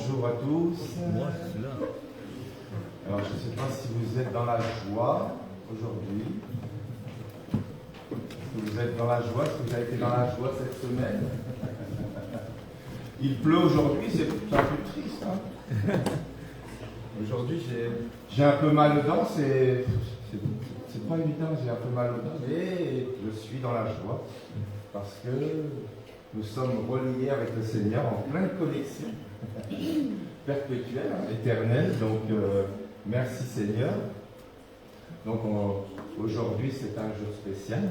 Bonjour à tous. Moi, je suis là. Alors, je ne sais pas si vous êtes dans la joie aujourd'hui. Est-ce que vous êtes dans la joie? Est-ce que vous avez été dans la joie cette semaine? Il pleut aujourd'hui, c'est un peu triste. Hein. Aujourd'hui, j'ai un peu mal aux dents. C'est pas évident, j'ai un peu mal aux dents. Mais je suis dans la joie parce que nous sommes reliés avec le Seigneur en pleine connexion perpétuelle, éternelle. Donc, merci Seigneur. Donc, aujourd'hui, c'est un jour spécial.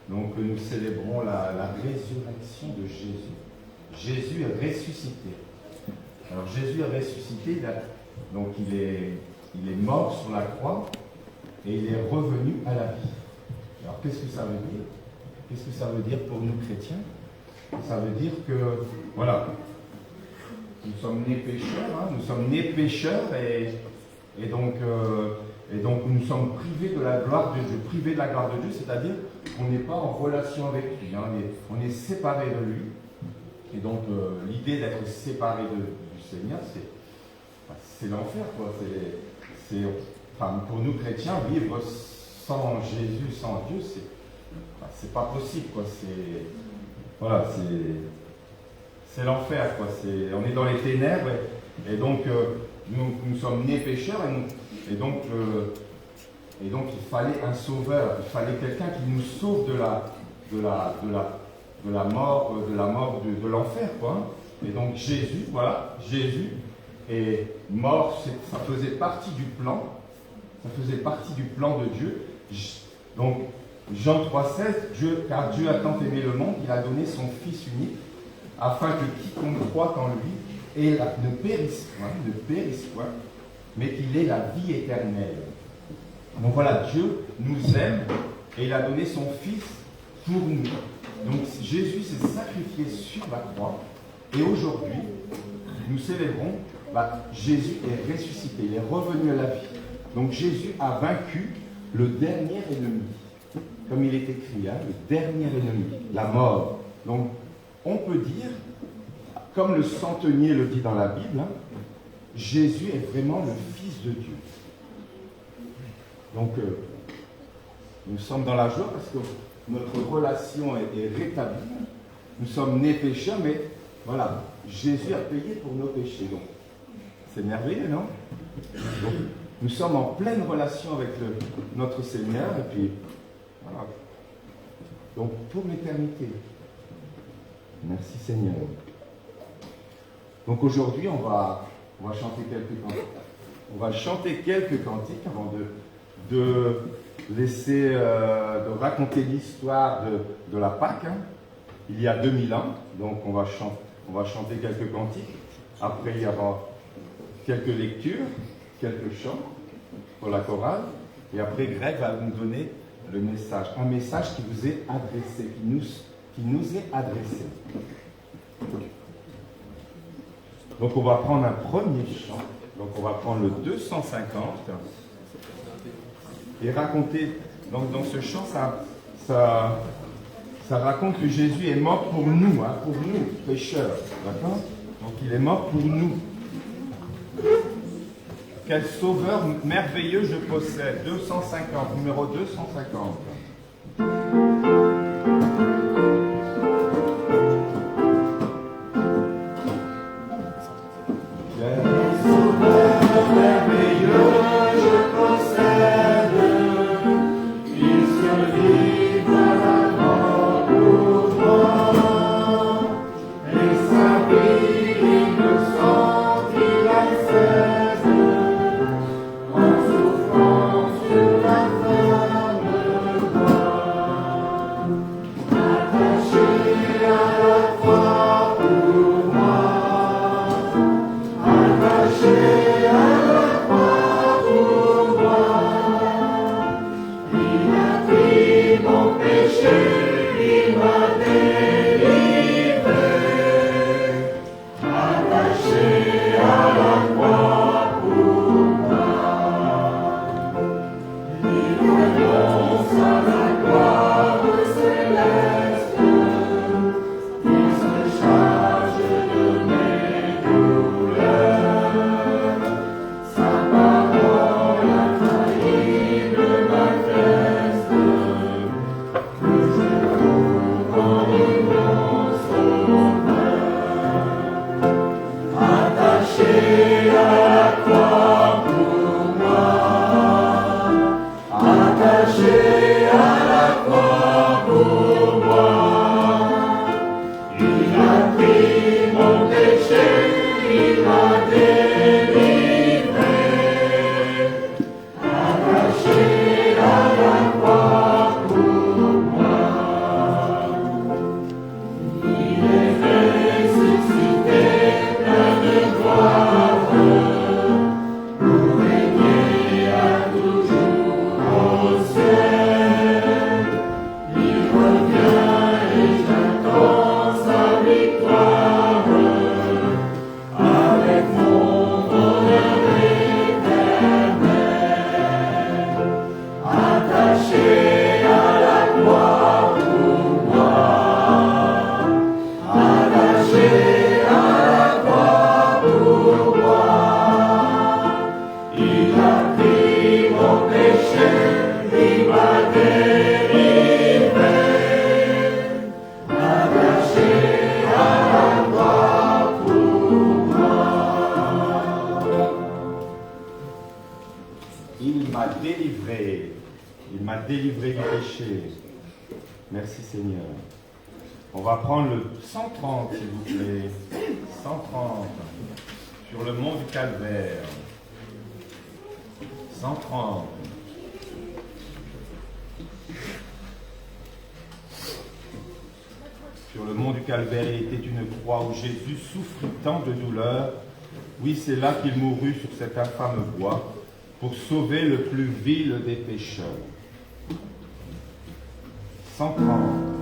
Donc, nous célébrons la résurrection de Jésus. Jésus est ressuscité. Alors, Jésus est ressuscité, donc il est mort sur la croix et il est revenu à la vie. Alors, qu'est-ce que ça veut dire? Qu'est-ce que ça veut dire pour nous chrétiens? Ça veut dire que, voilà, nous sommes nés pécheurs, hein, nous sommes nés pécheurs et donc nous sommes privés de la gloire de Dieu. Privés de la gloire de Dieu, c'est-à-dire qu'on n'est pas en relation avec lui, hein, on est séparés de lui. Et donc l'idée d'être séparé du Seigneur, c'est l'enfer, quoi. Pour nous chrétiens, vivre sans Jésus, sans Dieu, c'est pas possible, quoi. C'est l'enfer, quoi. On est dans les ténèbres et donc nous sommes nés pécheurs et donc il fallait un sauveur, il fallait quelqu'un qui nous sauve de la mort, de l'enfer, quoi. Et donc Jésus est mort, ça faisait partie du plan, de Dieu. Donc Jean 3,16, car Dieu a tant aimé le monde qu'il a donné son Fils unique, afin que quiconque croit en lui ne périsse point, mais qu'il ait la vie éternelle. Donc voilà, Dieu nous aime et il a donné son Fils pour nous. Donc Jésus s'est sacrifié sur la croix et aujourd'hui, nous célébrons, Jésus est ressuscité, il est revenu à la vie. Donc Jésus a vaincu le dernier ennemi. Comme il est écrit, hein, le dernier ennemi, la mort. Donc, on peut dire, comme le centenier le dit dans la Bible, hein, Jésus est vraiment le Fils de Dieu. Donc, nous sommes dans la joie parce que notre relation est rétablie. Nous sommes nés pécheurs, mais voilà, Jésus a payé pour nos péchés. Donc, c'est merveilleux, non? Donc, nous sommes en pleine relation avec notre Seigneur, et puis, voilà. Donc, pour l'éternité. Merci Seigneur. Donc aujourd'hui, on va chanter quelques cantiques. On va chanter quelques cantiques avant de laisser, de raconter l'histoire de la Pâque, hein, il y a 2000 ans. Donc on va chanter quelques cantiques. Après, il y aura quelques lectures, quelques chants pour la chorale. Et après, Greg va nous donner le message, un message qui vous est adressé, qui nous est adressé. Donc on va prendre un premier chant, donc on va prendre le 250 et raconter, donc dans ce chant, ça raconte que Jésus est mort pour nous, hein, pécheurs, d'accord? Donc il est mort pour nous. Quel sauveur merveilleux je possède. 250, numéro 250. Quel sauveur merveilleux je possède. Il se livre à la mort pour moi. Et sa vie innocente il accède. Mon Merci Seigneur. On va prendre le 130, s'il vous plaît. 130. Sur le mont du Calvaire. 130. Sur le mont du Calvaire, il était une croix où Jésus souffrit tant de douleurs. Oui, c'est là qu'il mourut sur cette infâme bois pour sauver le plus vil des pécheurs. 130.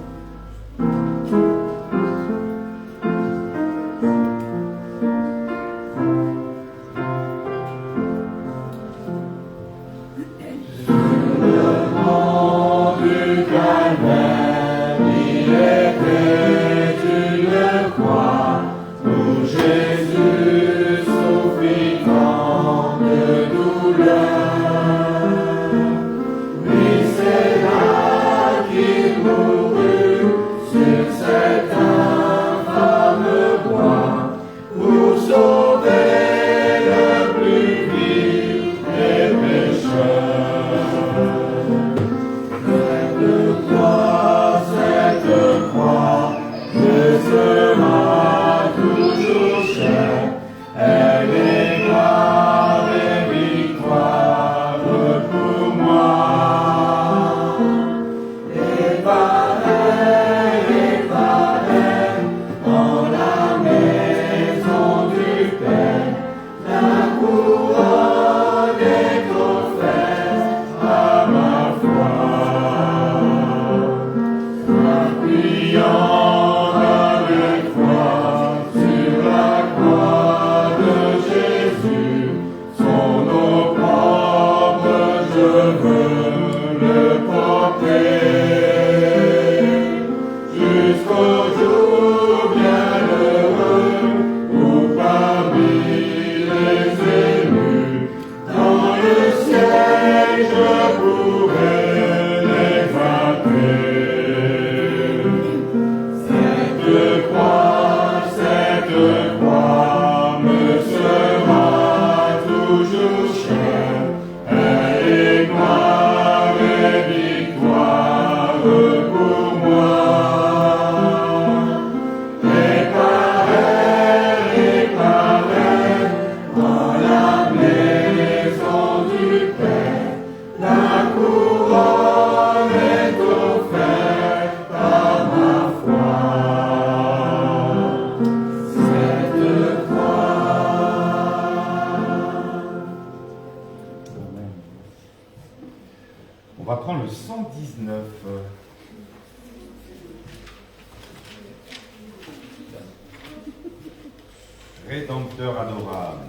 Rédempteur adorable,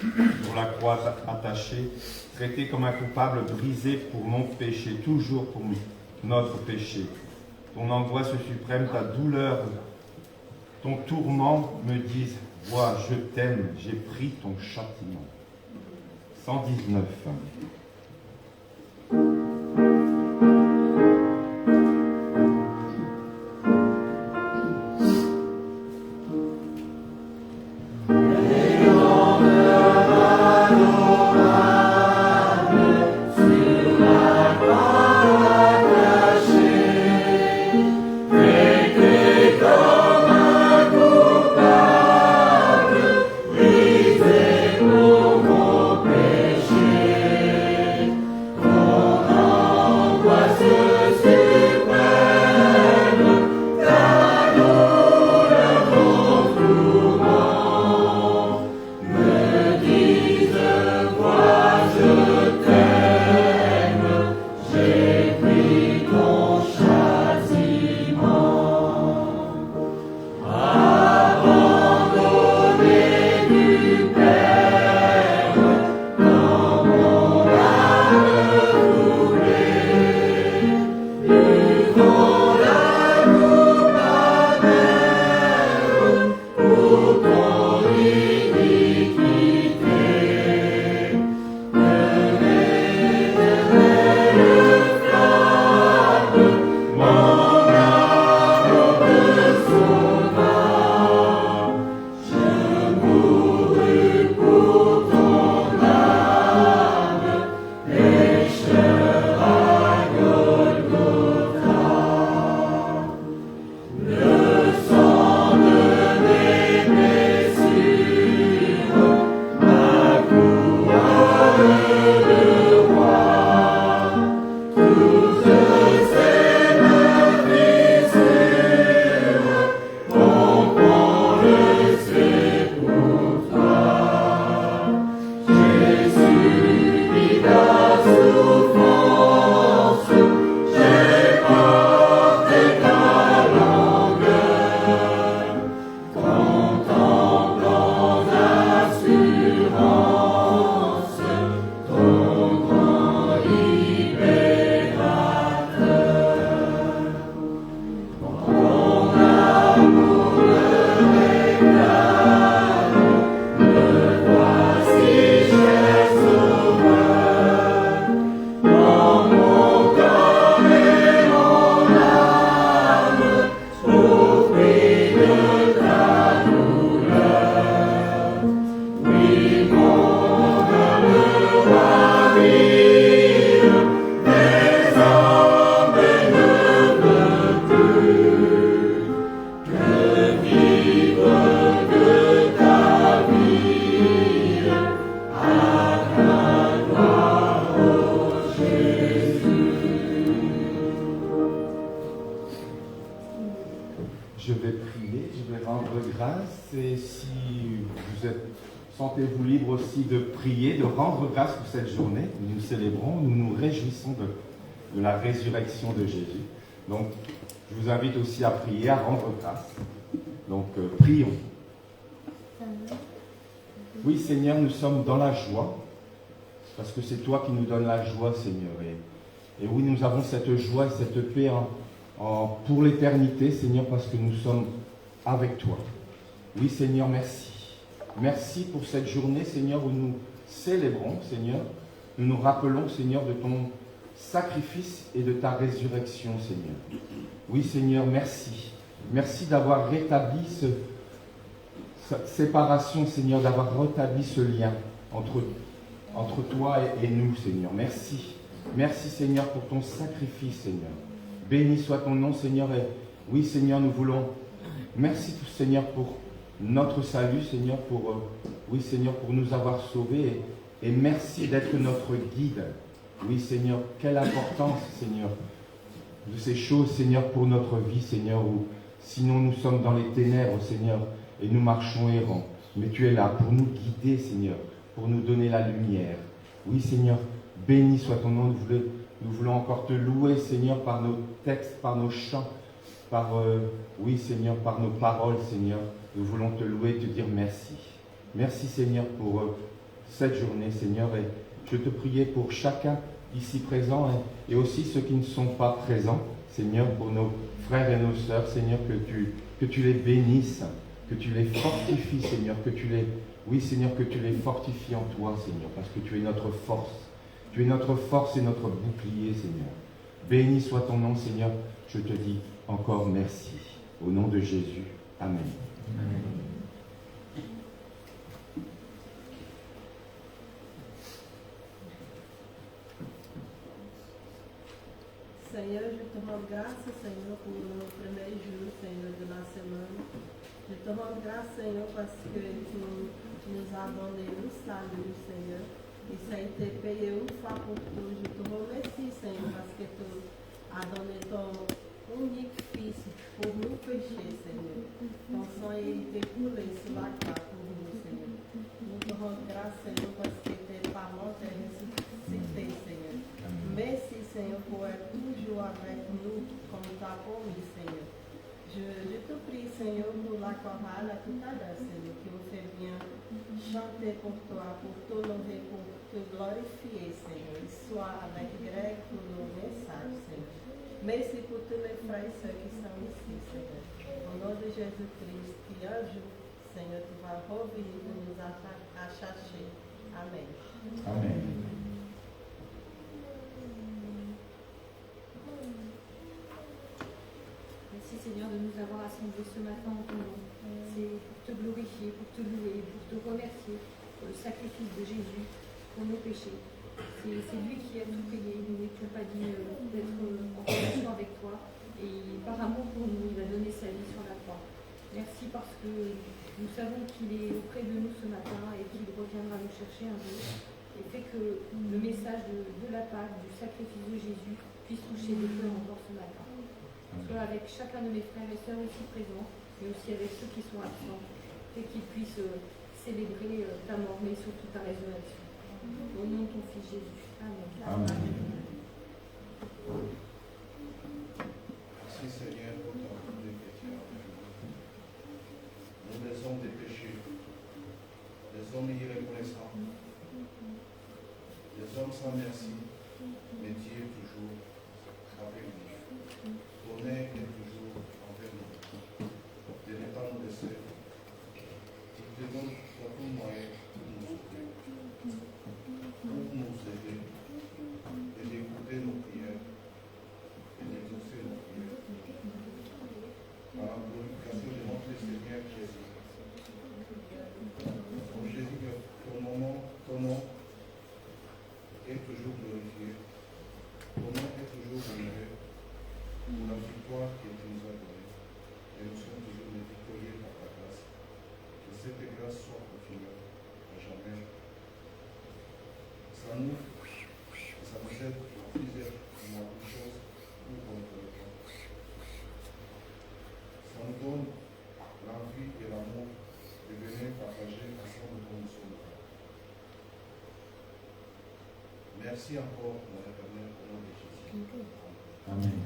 sur la croix attachée, traité comme un coupable brisé pour mon péché, toujours pour notre péché. Ton angoisse suprême, ta douleur, ton tourment me disent, vois, je t'aime, j'ai pris ton châtiment. 119. Péché. je vais prier, je vais rendre grâce. Et si vous êtes, sentez-vous libre aussi de prier, de rendre grâce pour cette journée que nous célébrons, nous nous réjouissons de la résurrection de Jésus. Donc, je vous invite aussi à prier, à rendre grâce. Donc, prions. Oui, Seigneur, nous sommes dans la joie, parce que c'est toi qui nous donnes la joie, Seigneur. Et oui, nous avons cette joie, cette paix pour l'éternité, Seigneur, parce que nous sommes avec toi. Oui, Seigneur, merci. Merci pour cette journée, Seigneur, où nous célébrons, Seigneur. Nous nous rappelons, Seigneur, de ton sacrifice et de ta résurrection, Seigneur. Oui, Seigneur, merci. Merci d'avoir rétabli cette séparation, Seigneur, d'avoir rétabli ce lien entre toi et nous, Seigneur. Merci. Merci, Seigneur, pour ton sacrifice, Seigneur. Béni soit ton nom, Seigneur. Et oui, Seigneur, nous voulons... Merci, Seigneur, pour notre salut, Seigneur, oui, Seigneur, pour nous avoir sauvés. Et merci d'être notre guide. Oui, Seigneur, quelle importance, Seigneur, de ces choses, Seigneur, pour notre vie, Seigneur, où sinon nous sommes dans les ténèbres, Seigneur, et nous marchons errants. Mais tu es là pour nous guider, Seigneur, pour nous donner la lumière. Oui, Seigneur, béni soit ton nom. Nous voulons encore te louer, Seigneur, par nos textes, par nos chants, oui, Seigneur, par nos paroles, Seigneur. Nous voulons te louer et te dire merci. Merci, Seigneur, pour cette journée, Seigneur. Et je te priais pour chacun ici présent et aussi ceux qui ne sont pas présents, Seigneur, pour nos frères et nos sœurs, Seigneur, que tu les bénisses, que tu les fortifies, Seigneur, oui, Seigneur, que tu les fortifies en toi, Seigneur, parce que tu es notre force. Tu es notre force et notre bouclier, Seigneur. Béni soit ton nom, Seigneur. Je te dis encore merci. Au nom de Jésus. Amen. Amen. Seigneur, je te rends grâce, Seigneur, pour le premier jour, Seigneur, de la semaine. Je te rends grâce, Seigneur, parce que tu nous as donné le salut, Seigneur. Et ça a été payé une fois pour tout. Je te remercie, Seigneur, parce que tu as donné ton unique Fils pour nous pécher, Seigneur. Ton sang a été coulé sur la croix pour nous, Seigneur. Nous te rendons grâce, Seigneur, parce que tes paroles t'ont ressuscité, Seigneur. Merci, Seigneur, pour être toujours avec nous, comme tu as promis, Seigneur. Je te prie, Seigneur, pour la chorale à tout à l'heure, Seigneur, qui nous fait bien chanter pour toi, pour t'honorer, pour te glorifier, Seigneur. Et soit avec Greg pour nos messages, Seigneur. Merci pour tous les frères et sœurs qui sont ici, Seigneur. Au nom de Jésus-Christ, qui un jour, Seigneur, tu vas revenir de nous à chercher. Amen. Amen. Merci Seigneur de nous avoir assemblés ce matin en ton nom. C'est pour te glorifier, pour te louer, pour te remercier pour le sacrifice de Jésus pour nos péchés. C'est lui qui a tout payé. Nous n'étions pas dignes d'être en relation avec toi. Et par amour pour nous, il a donné sa vie sur la croix. Merci parce que nous savons qu'il est auprès de nous ce matin et qu'il reviendra nous chercher un jour. Et fait que le message de la Pâque, du sacrifice de Jésus, puisse toucher des cœurs encore ce matin. Soit avec chacun de mes frères et sœurs ici présents, mais aussi avec ceux qui sont absents, et qu'ils puissent célébrer ta mort, mais surtout ta résurrection. Au nom de ton Fils Jésus. Amen. Amen. Merci Seigneur pour ton Dieu qui est avec nous. Nous les hommes des péchés, les hommes irréconciliables, les hommes sans merci, mais Dieu est toujours avec nous. Ton aide est toujours envers nous. De ne pas nous laisser. Il te donne tout moyen pour nous sauver, pour nous aider. Et de Merci encore, mon Éternel, au nom de Jésus. Amen.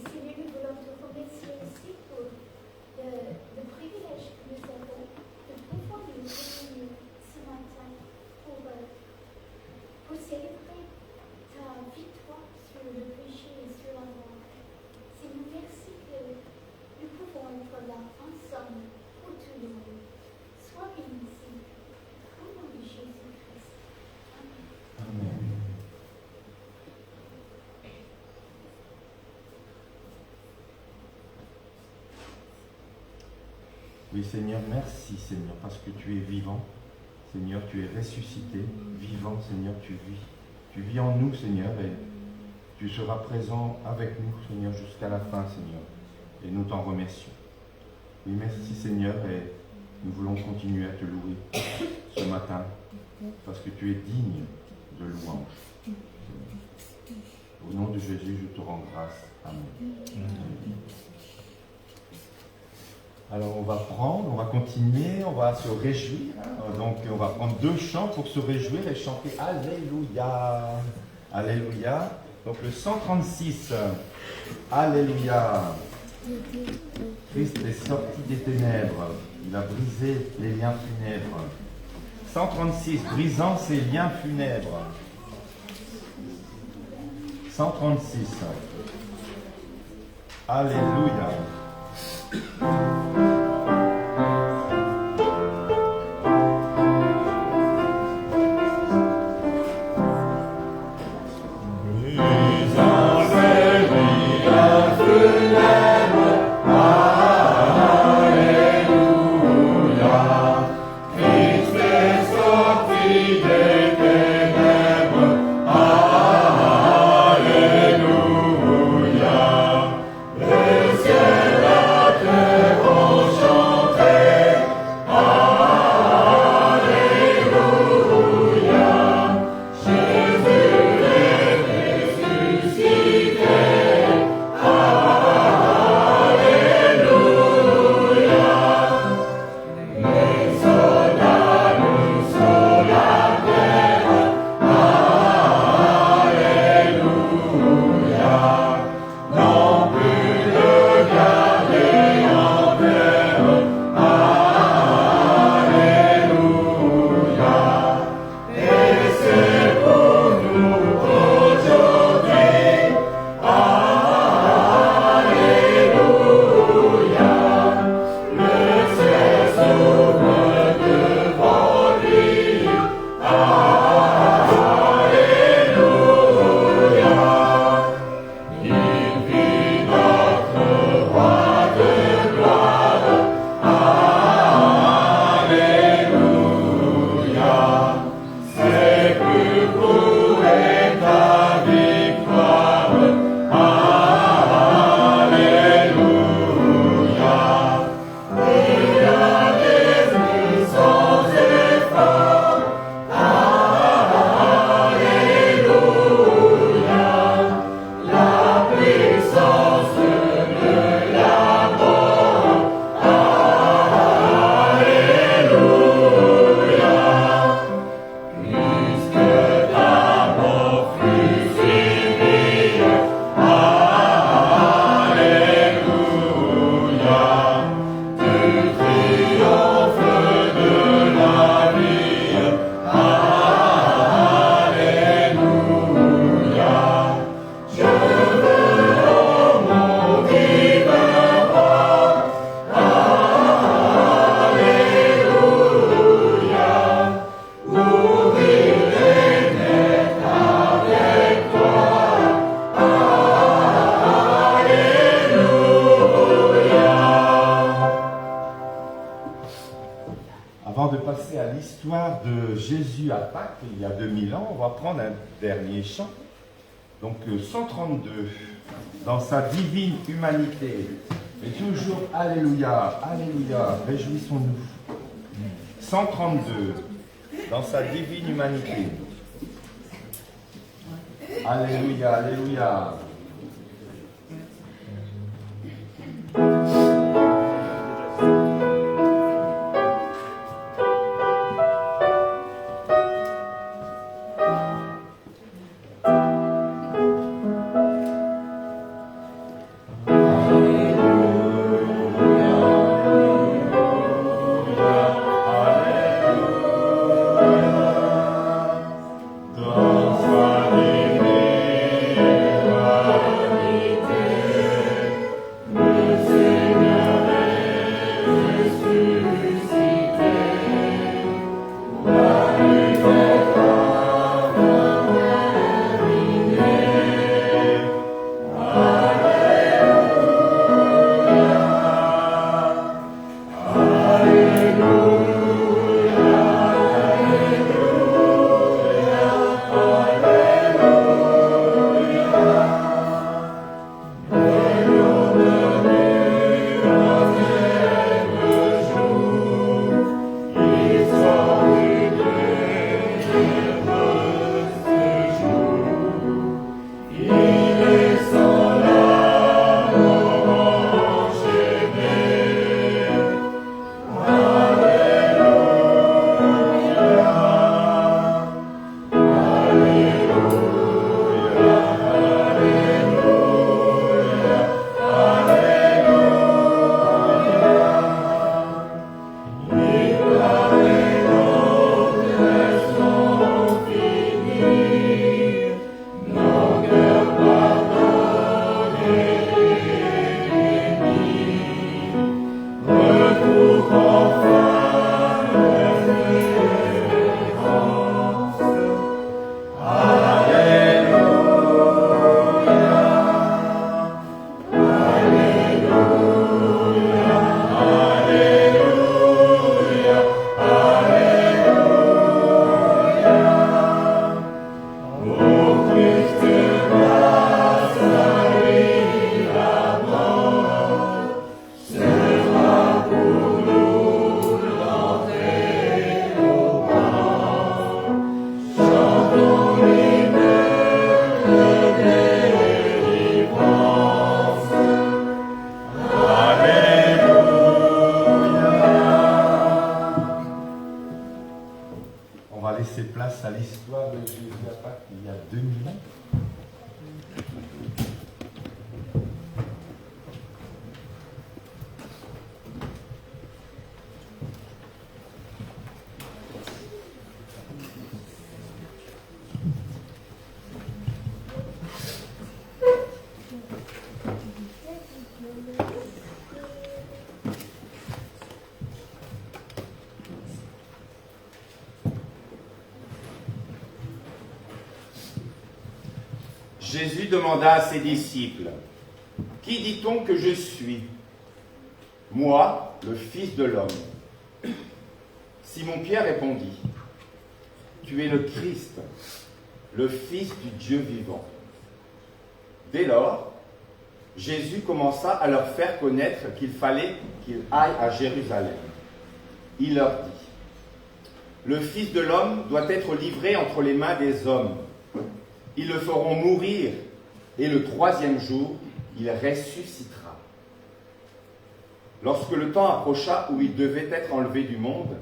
Seigneur, nous voulons te remercier aussi pour le privilège que nous avons de pouvoir nous réunir ce matin pour célébrer ta victoire sur le péché et sur la mort. Seigneur, merci que nous pouvons être là ensemble pour tout le monde. Sois béni, Seigneur, au nom de Jésus-Christ. Amen. Amen. Oui, Seigneur, merci, Seigneur, parce que tu es vivant. Seigneur, tu es ressuscité, vivant, Seigneur, tu vis. Tu vis en nous, Seigneur, et tu seras présent avec nous, Seigneur, jusqu'à la fin, Seigneur. Et nous t'en remercions. Oui, merci, Seigneur, et nous voulons continuer à te louer ce matin, parce que tu es digne de louange. Au nom de Jésus, je te rends grâce. Amen. Alors on va continuer, on va se réjouir. Donc on va prendre 2 chants pour se réjouir et chanter Alléluia. Alléluia. Donc le 136. Alléluia. Christ est sorti des ténèbres. Il a brisé les liens funèbres. 136. Brisant ses liens funèbres. 136. Alléluia. Jésus à Pâques, il y a 2000 ans, on va prendre un dernier chant. Donc 132, dans sa divine humanité. Et toujours Alléluia, Alléluia, réjouissons-nous. 132, dans sa divine humanité. Alléluia, Alléluia. On va laisser place à l'histoire de Jésus à Pâques il y a 2000 ans. Jésus demanda à ses disciples, « Qui dit-on que je suis ? Moi, le Fils de l'homme. » Simon-Pierre répondit, « Tu es le Christ, le Fils du Dieu vivant. » Dès lors, Jésus commença à leur faire connaître qu'il fallait qu'il aille à Jérusalem. Il leur dit, « Le Fils de l'homme doit être livré entre les mains des hommes. Ils le feront mourir, et le troisième jour, il ressuscitera. » Lorsque le temps approcha où il devait être enlevé du monde,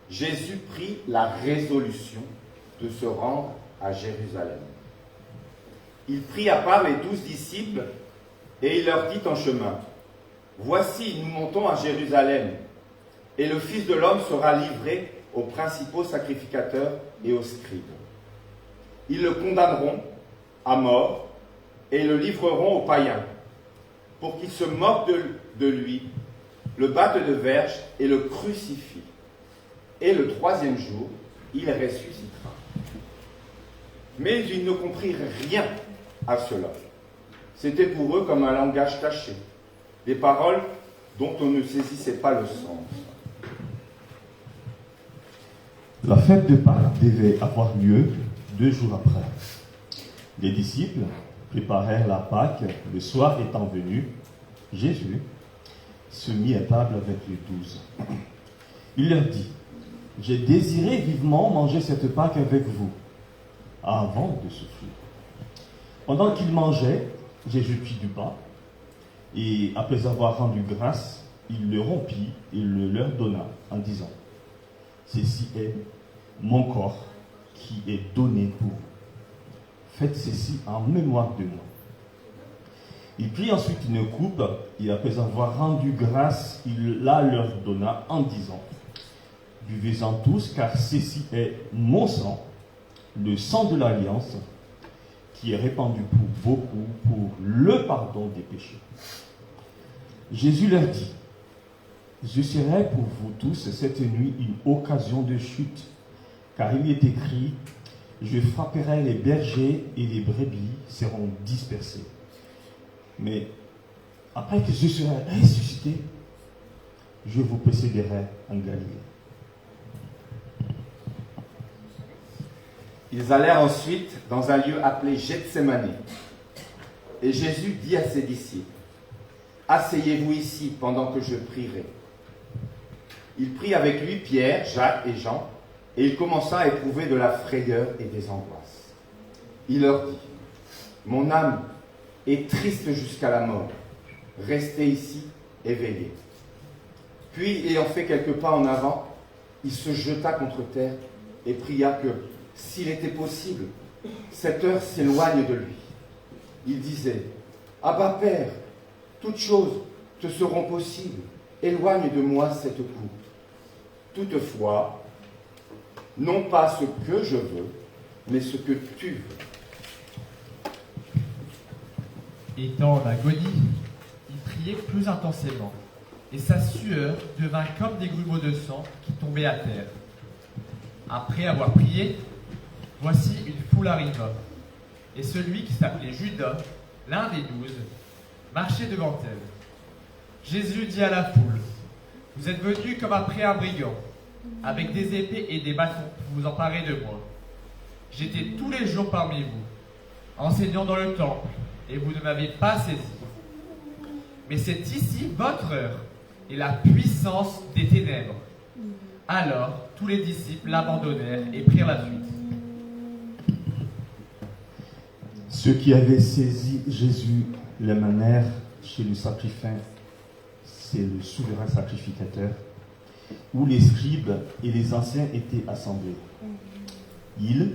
Jésus prit la résolution de se rendre à Jérusalem. Il prit à part les 12 disciples, et il leur dit en chemin, « Voici, nous montons à Jérusalem, et le Fils de l'homme sera livré aux principaux sacrificateurs et aux scribes. Ils le condamneront à mort et le livreront aux païens pour qu'ils se moquent de lui, le battent de verge et le crucifient. Et le troisième jour, il ressuscitera. » Mais ils ne comprirent rien à cela. C'était pour eux comme un langage taché, des paroles dont on ne saisissait pas le sens. La fête de Pâques devait avoir lieu 2 jours après. Les disciples préparèrent la Pâque. Le soir étant venu, Jésus se mit à table avec les 12. Il leur dit, « J'ai désiré vivement manger cette Pâque avec vous, avant de souffrir. » Pendant qu'ils mangeaient, Jésus prit du pain, et après avoir rendu grâce, il le rompit et le leur donna, en disant, « Ceci est mon corps qui est donné pour vous. Faites ceci en mémoire de moi. » Il prit ensuite une coupe, et après avoir rendu grâce, il la leur donna en disant, « Buvez-en tous, car ceci est mon sang, le sang de l'alliance, qui est répandu pour beaucoup, pour le pardon des péchés. » Jésus leur dit, « Je serai pour vous tous cette nuit une occasion de chute, car il est écrit, je frapperai les bergers et les brebis seront dispersés. Mais après que je serai ressuscité, je vous précéderai en Galilée. » Ils allèrent ensuite dans un lieu appelé Gethsémani. Et Jésus dit à ses disciples, « Asseyez-vous ici pendant que je prierai. » Il prit avec lui Pierre, Jacques et Jean, et il commença à éprouver de la frayeur et des angoisses. Il leur dit, « Mon âme est triste jusqu'à la mort. Restez ici et veillez. » Puis, ayant fait quelques pas en avant, il se jeta contre terre et pria que, s'il était possible, cette heure s'éloigne de lui. Il disait, « Abba Père, toutes choses te seront possibles. Éloigne de moi cette coupe. Toutefois, non pas ce que je veux, mais ce que tu veux. » Étant en agonie, il priait plus intensément, et sa sueur devint comme des grumeaux de sang qui tombaient à terre. Après avoir prié, voici une foule arriva, et celui qui s'appelait Judas, l'un des 12, marchait devant elle. Jésus dit à la foule, « Vous êtes venus comme après un brigand, avec des épées et des bâtons pour vous emparer de moi. J'étais tous les jours parmi vous, enseignant dans le temple, et vous ne m'avez pas saisi. Mais c'est ici votre heure et la puissance des ténèbres. » Alors tous les disciples l'abandonnèrent et prirent la fuite. Ceux qui avaient saisi Jésus l'amenèrent chez le sacrificateur, c'est le souverain sacrificateur, où les scribes et les anciens étaient assemblés. Ils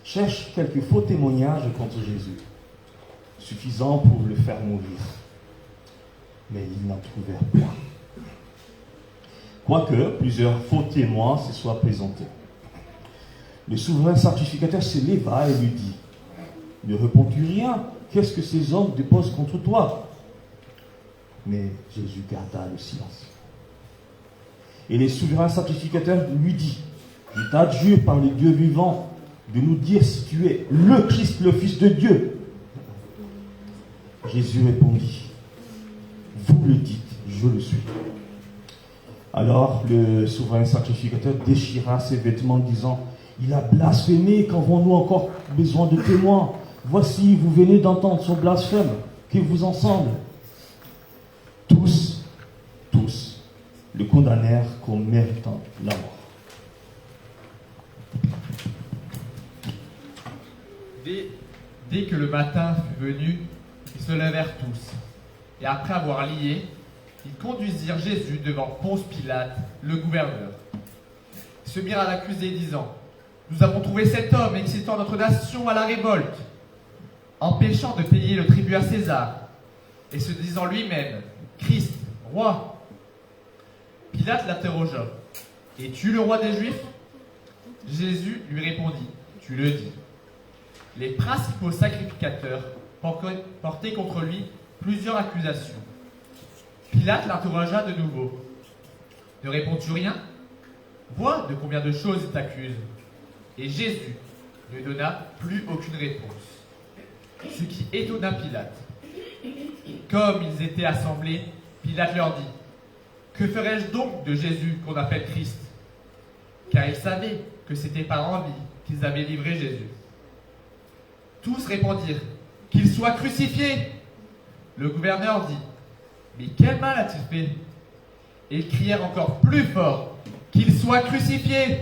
cherchent quelques faux témoignages contre Jésus, suffisants pour le faire mourir. Mais ils n'en trouvèrent point. Quoique plusieurs faux témoins se soient présentés. Le souverain sacrificateur se leva et lui dit, « Ne réponds-tu rien? Qu'est-ce que ces hommes déposent contre toi ?» Mais Jésus garda le silence. Et le souverain sacrificateur lui dit, « Je t'adjure par le Dieu vivant de nous dire si tu es le Christ, le Fils de Dieu. » Jésus répondit, « Vous le dites, je le suis. » Alors le souverain sacrificateur déchira ses vêtements, disant, « Il a blasphémé, qu'avons-nous encore besoin de témoins? Voici, vous venez d'entendre son blasphème, que vous en semble? » Tous le condamnèrent comme méritant la mort. Dès que le matin fut venu, ils se levèrent tous, et après avoir lié, ils conduisirent Jésus devant Ponce Pilate, le gouverneur. Ils se mirent à l'accuser, disant, « Nous avons trouvé cet homme excitant notre nation à la révolte, empêchant de payer le tribut à César, et se disant lui-même, Christ, roi. » Pilate l'interrogea, « Es-tu le roi des Juifs ?» Jésus lui répondit, « Tu le dis. » Les principaux sacrificateurs portaient contre lui plusieurs accusations. Pilate l'interrogea de nouveau. « Ne réponds-tu rien? Vois de combien de choses il t'accuse. » Et Jésus ne donna plus aucune réponse, ce qui étonna Pilate. Comme ils étaient assemblés, Pilate leur dit, « Que ferai-je donc de Jésus qu'on appelle Christ ?» Car ils savaient que c'était par envie qu'ils avaient livré Jésus. Tous répondirent, « Qu'il soit crucifié !» Le gouverneur dit, « Mais quel mal a-t-il fait ?» Et ils crièrent encore plus fort, « Qu'il soit crucifié !»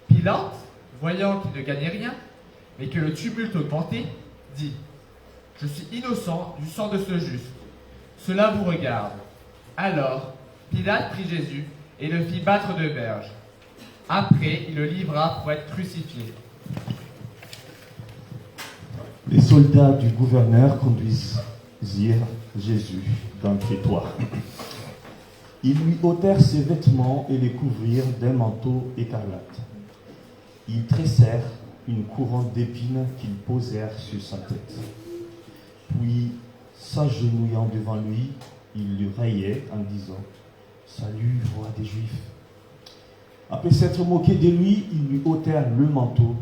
Pilate, voyant qu'il ne gagnait rien, mais que le tumulte augmentait, dit, « Je suis innocent du sang de ce juste. Cela vous regarde. » Alors, Pilate prit Jésus et le fit battre de verges. Après, il le livra pour être crucifié. Les soldats du gouverneur conduisirent Jésus dans le prétoire. Ils lui ôtèrent ses vêtements et les couvrirent d'un manteau écarlate. Ils tressèrent une couronne d'épines qu'ils posèrent sur sa tête. Puis, s'agenouillant devant lui, ils le rayaient en disant, « Salut, roi des Juifs !» Après s'être moqué de lui, ils lui ôtèrent le manteau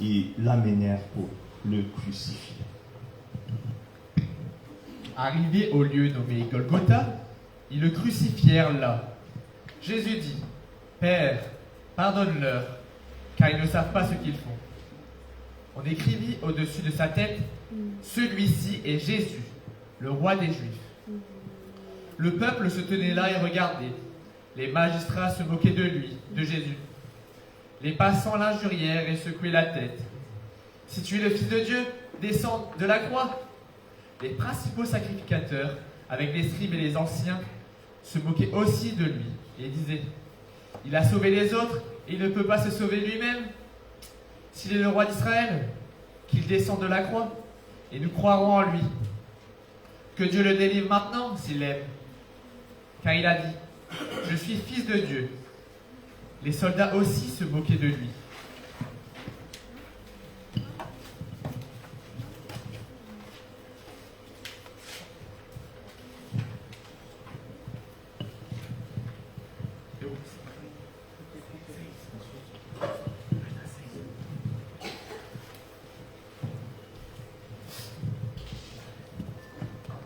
et l'amenèrent pour le crucifier. Arrivés au lieu nommé Golgotha, ils le crucifièrent là. Jésus dit, « Père, pardonne-leur, car ils ne savent pas ce qu'ils font. » On écrivit au-dessus de sa tête, « Celui-ci est Jésus, le roi des Juifs. » Le peuple se tenait là et regardait. Les magistrats se moquaient de lui, de Jésus. Les passants l'injurièrent et secouaient la tête. « Si tu es le Fils de Dieu, descends de la croix. » Les principaux sacrificateurs, avec les scribes et les anciens, se moquaient aussi de lui et disaient, « Il a sauvé les autres et il ne peut pas se sauver lui-même. S'il est le roi d'Israël, qu'il descende de la croix et nous croirons en lui. Que Dieu le délivre maintenant s'il l'aime. Car il a dit, « Je suis fils de Dieu. » Les soldats aussi se moquaient de lui.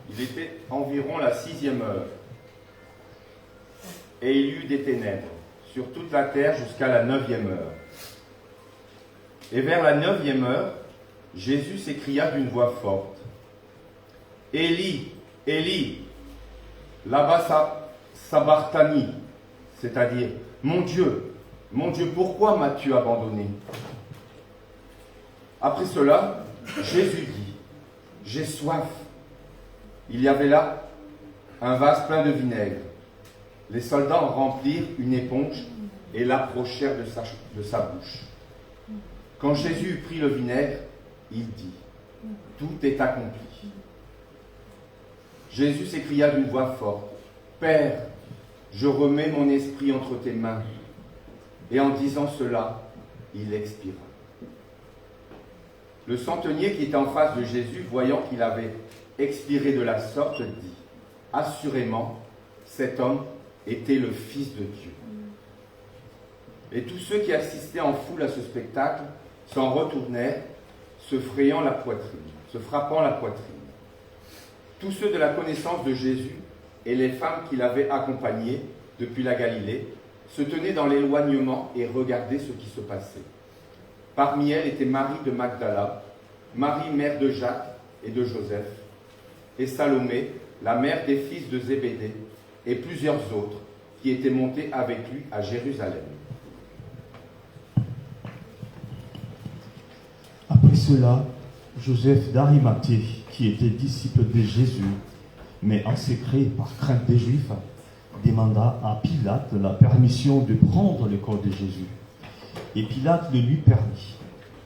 Il était environ la 6e heure, et il y eut des ténèbres sur toute la terre jusqu'à la 9e heure. Et vers la 9e heure, Jésus s'écria d'une voix forte, « Élie, Élie, lama sabachthani » c'est-à-dire, « Mon Dieu, pourquoi m'as-tu abandonné ?» Après cela, Jésus dit, « J'ai soif. » Il y avait là un vase plein de vinaigre. Les soldats en remplirent une éponge et l'approchèrent de sa bouche. Quand Jésus eut pris le vinaigre, il dit, « Tout est accompli. » Jésus s'écria d'une voix forte, « Père, je remets mon esprit entre tes mains. » Et en disant cela, il expira. Le centenier qui était en face de Jésus, voyant qu'il avait expiré de la sorte, dit, « Assurément, cet homme était le Fils de Dieu. » Et tous ceux qui assistaient en foule à ce spectacle s'en retournèrent, se frappant la poitrine. Tous ceux de la connaissance de Jésus et les femmes qui l'avaient accompagné depuis la Galilée se tenaient dans l'éloignement et regardaient ce qui se passait. Parmi elles était Marie de Magdala, Marie mère de Jacques et de Joseph, et Salomé, la mère des fils de Zébédée, et plusieurs autres qui étaient montés avec lui à Jérusalem. Après cela, Joseph d'Arimathée, qui était disciple de Jésus, mais en secret par crainte des Juifs, demanda à Pilate la permission de prendre le corps de Jésus. Et Pilate le lui permit.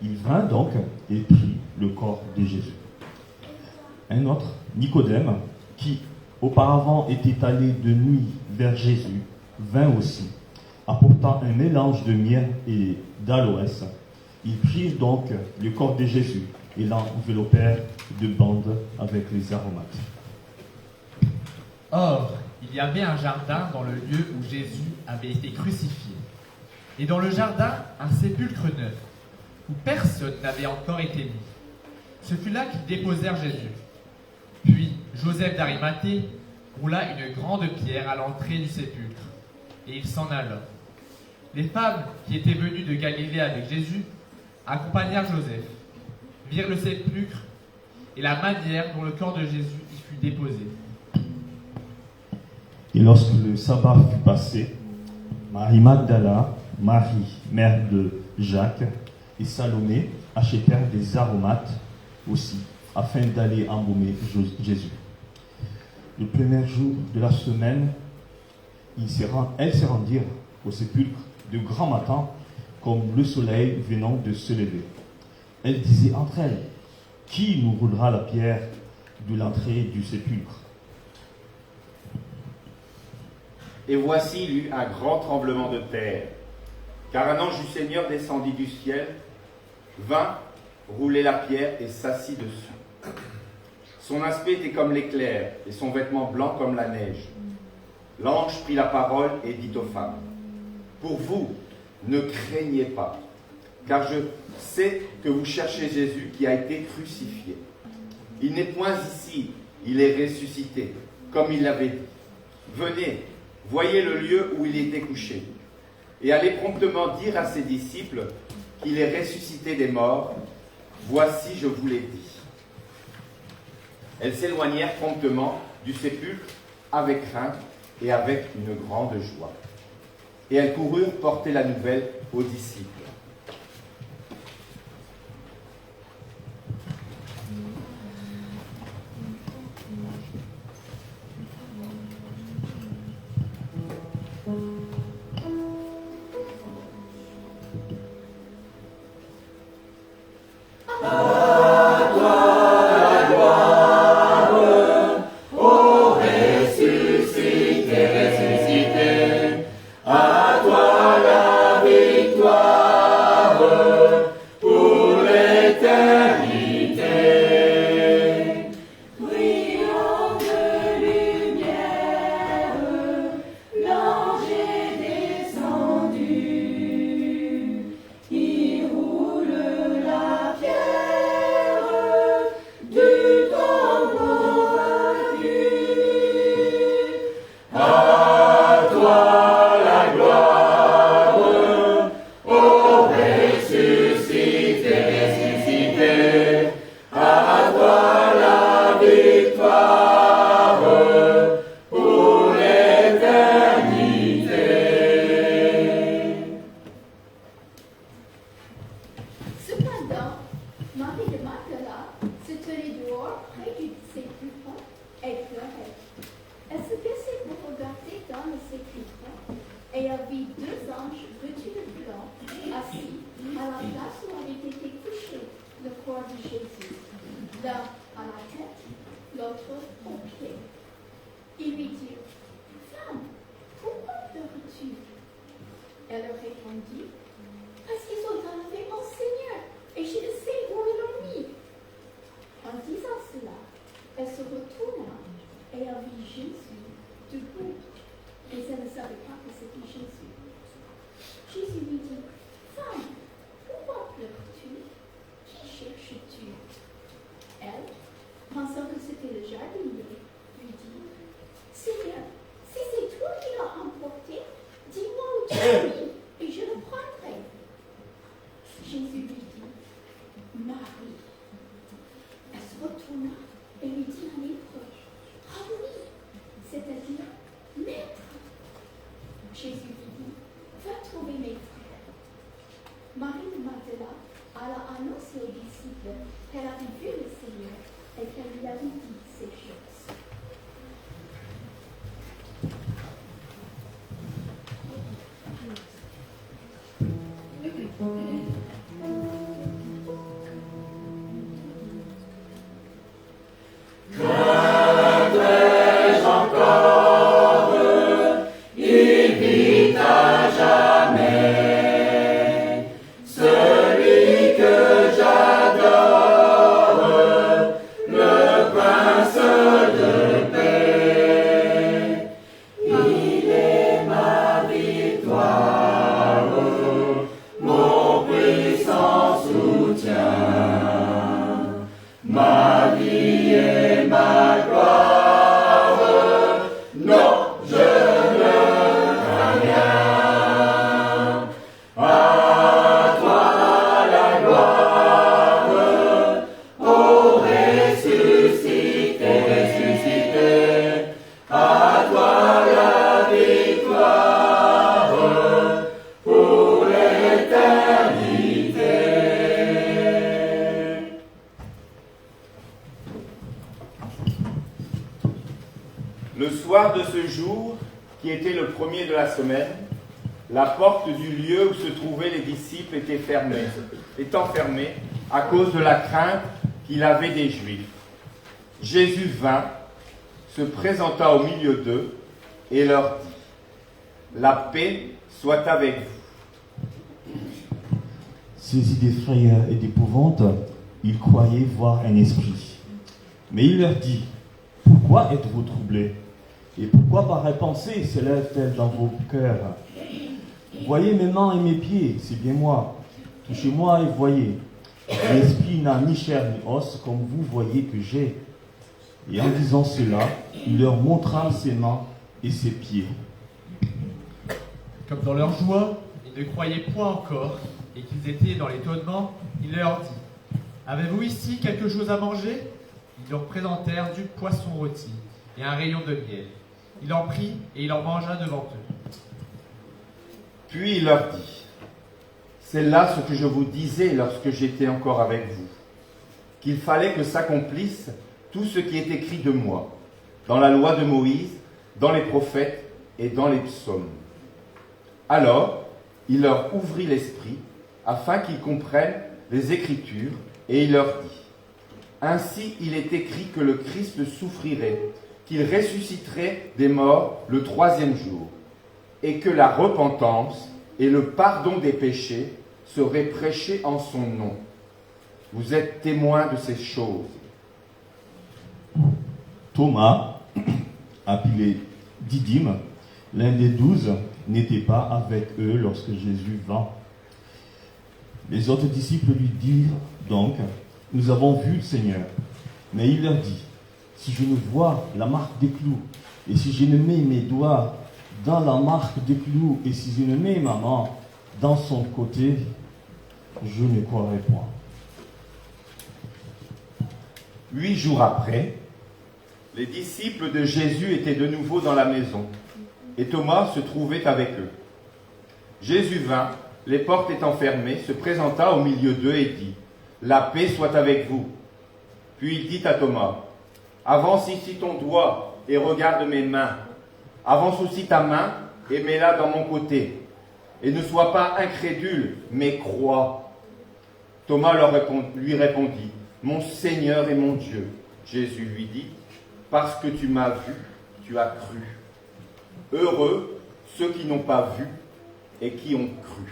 Il vint donc et prit le corps de Jésus. Un autre, Nicodème, qui auparavant était allé de nuit vers Jésus, vint aussi, apportant un mélange de miel et d'aloès. Ils prirent donc le corps de Jésus et l'enveloppèrent de bandes avec les aromates. Or, il y avait un jardin dans le lieu où Jésus avait été crucifié. Et dans le jardin, un sépulcre neuf, où personne n'avait encore été mis. Ce fut là qu'ils déposèrent Jésus. Puis Joseph d'Arimathée roula une grande pierre à l'entrée du sépulcre, et il s'en alla. Les femmes qui étaient venues de Galilée avec Jésus accompagnèrent Joseph, virent le sépulcre et la manière dont le corps de Jésus y fut déposé. Et lorsque le sabbat fut passé, Marie Magdala, Marie, mère de Jacques, et Salomé achetèrent des aromates aussi, afin d'aller embaumer Jésus. Le premier jour de la semaine, elles se rendirent au sépulcre de grand matin, comme le soleil venant de se lever. Elles disaient entre elles, « Qui nous roulera la pierre de l'entrée du sépulcre ?» Et voici il y eut un grand tremblement de terre, car un ange du Seigneur descendit du ciel, vint rouler la pierre et s'assit dessus. Son aspect était comme l'éclair, et son vêtement blanc comme la neige. L'ange prit la parole et dit aux femmes, « Pour vous, ne craignez pas, car je sais que vous cherchez Jésus qui a été crucifié. Il n'est point ici, il est ressuscité, comme il l'avait dit. Venez, voyez le lieu où il était couché, et allez promptement dire à ses disciples qu'il est ressuscité des morts. Voici, je vous l'ai dit. » Elles s'éloignèrent promptement du sépulcre avec crainte et avec une grande joie. Et elles coururent porter la nouvelle aux disciples. À toi la victoire. l'un à la tête, l'autre aux pieds. Il lui dit, femme, pourquoi pleures-tu? Elle répondit, parce qu'ils ont enlevé mon Seigneur, et je ne sais où ils l'ont mis. En disant cela, elle se retourna et elle vit Jésus debout, mais elle ne savait pas que c'était Jésus. Jésus lui dit, femme, pourquoi pleures-tu? Qui cherches-tu? Elle, pensant que c'était le jardinier, lui dit, Seigneur, si c'est toi qui l'as emporté, dis-moi où tu l'as mis, et je le prendrai. Jésus lui dit, Marie. Elle se retourna et lui dit en hébreu, Rabboni, c'est-à-dire maître. Jésus lui dit, va trouver mes frères. Marie de Magdala alla annoncer aux disciples qu'elle avait vu le Seigneur et qu'elle lui avait dit ces choses. Le soir de ce jour, qui était le premier de la semaine, la porte du lieu où se trouvaient les disciples étant fermée à cause de la crainte qu'il avait des Juifs. Jésus vint, se présenta au milieu d'eux et leur dit, « La paix soit avec vous. » Saisis d'effrayeur et d'épouvante, ils croyaient voir un esprit. Mais il leur dit, « Pourquoi êtes-vous troublés? Et pourquoi pareille pensée s'élève-t-elle dans vos cœurs? Voyez mes mains et mes pieds, c'est bien moi. Touchez-moi et voyez. L'esprit n'a ni chair ni os, comme vous voyez que j'ai. » Et en disant cela, il leur montra ses mains et ses pieds. Comme dans leur joie, ils ne croyaient point encore, et qu'ils étaient dans l'étonnement, il leur dit, « Avez-vous ici quelque chose à manger ?» Ils leur présentèrent du poisson rôti et un rayon de miel. Il en prit et il en mangea devant eux. Puis il leur dit, « C'est là ce que je vous disais lorsque j'étais encore avec vous, qu'il fallait que s'accomplisse tout ce qui est écrit de moi, dans la loi de Moïse, dans les prophètes et dans les psaumes. » Alors, il leur ouvrit l'esprit, afin qu'ils comprennent les Écritures, et il leur dit, « Ainsi il est écrit que le Christ souffrirait, qu'il ressusciterait des morts le troisième jour, et que la repentance et le pardon des péchés seraient prêchés en son nom. Vous êtes témoins de ces choses. » Thomas, appelé Didyme, l'un des 12, n'était pas avec eux lorsque Jésus vint. Les autres disciples lui dirent donc, « Nous avons vu le Seigneur. » Mais il leur dit, « Si je ne vois la marque des clous, et si je ne mets mes doigts dans la marque des clous, et si je ne mets ma main dans son côté, je ne croirai point. » 8 jours après, les disciples de Jésus étaient de nouveau dans la maison, et Thomas se trouvait avec eux. Jésus vint, les portes étant fermées, se présenta au milieu d'eux et dit, « La paix soit avec vous. » Puis il dit à Thomas, « Avance ici ton doigt et regarde mes mains. Avance aussi ta main et mets-la dans mon côté. Et ne sois pas incrédule, mais crois. » Thomas lui répondit, « mon Seigneur et mon Dieu. Jésus lui dit, parce que tu m'as vu, tu as cru. Heureux ceux qui n'ont pas vu et qui ont cru.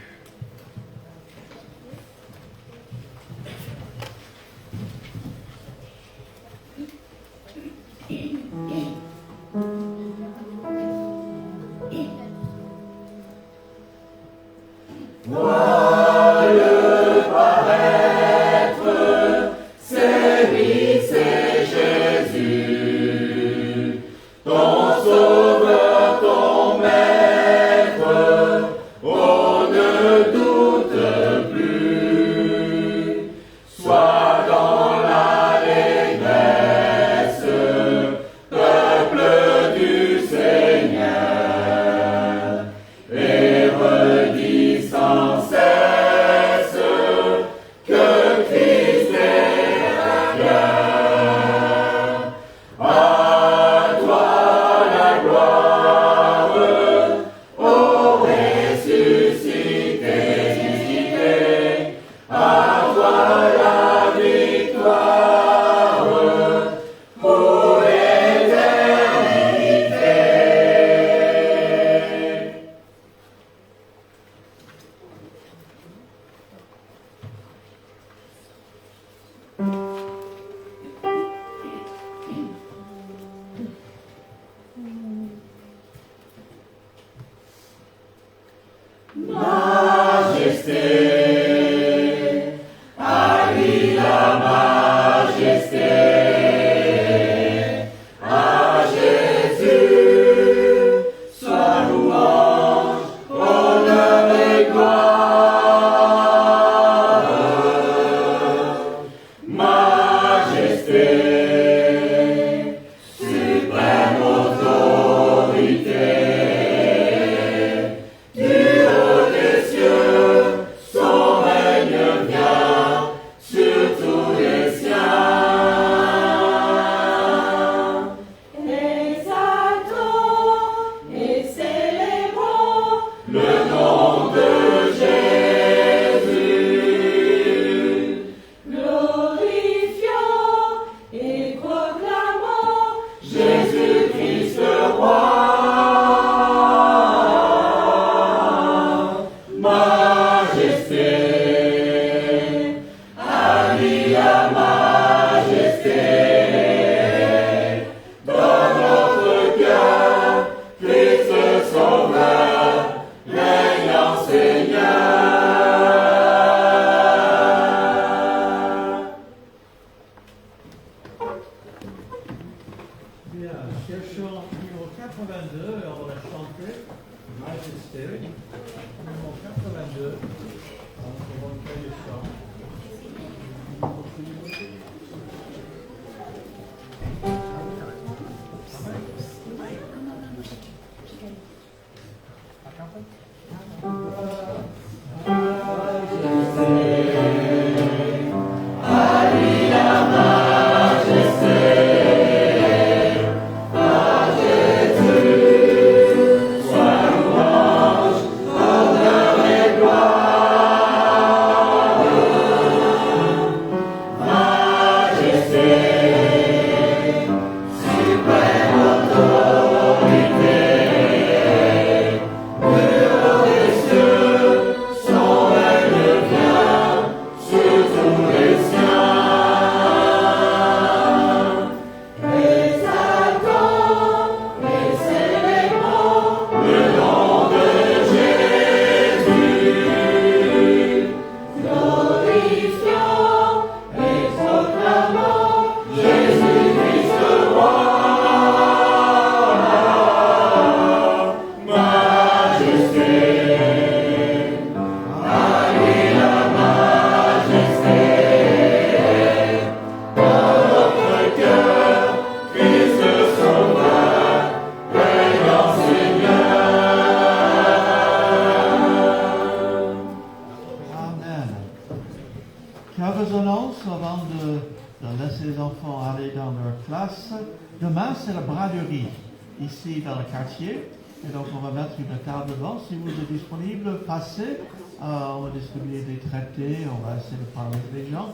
Ici dans le quartier, et donc on va mettre une table devant. Si vous êtes disponible, passez. On va distribuer des traités, on va essayer de parler avec les gens.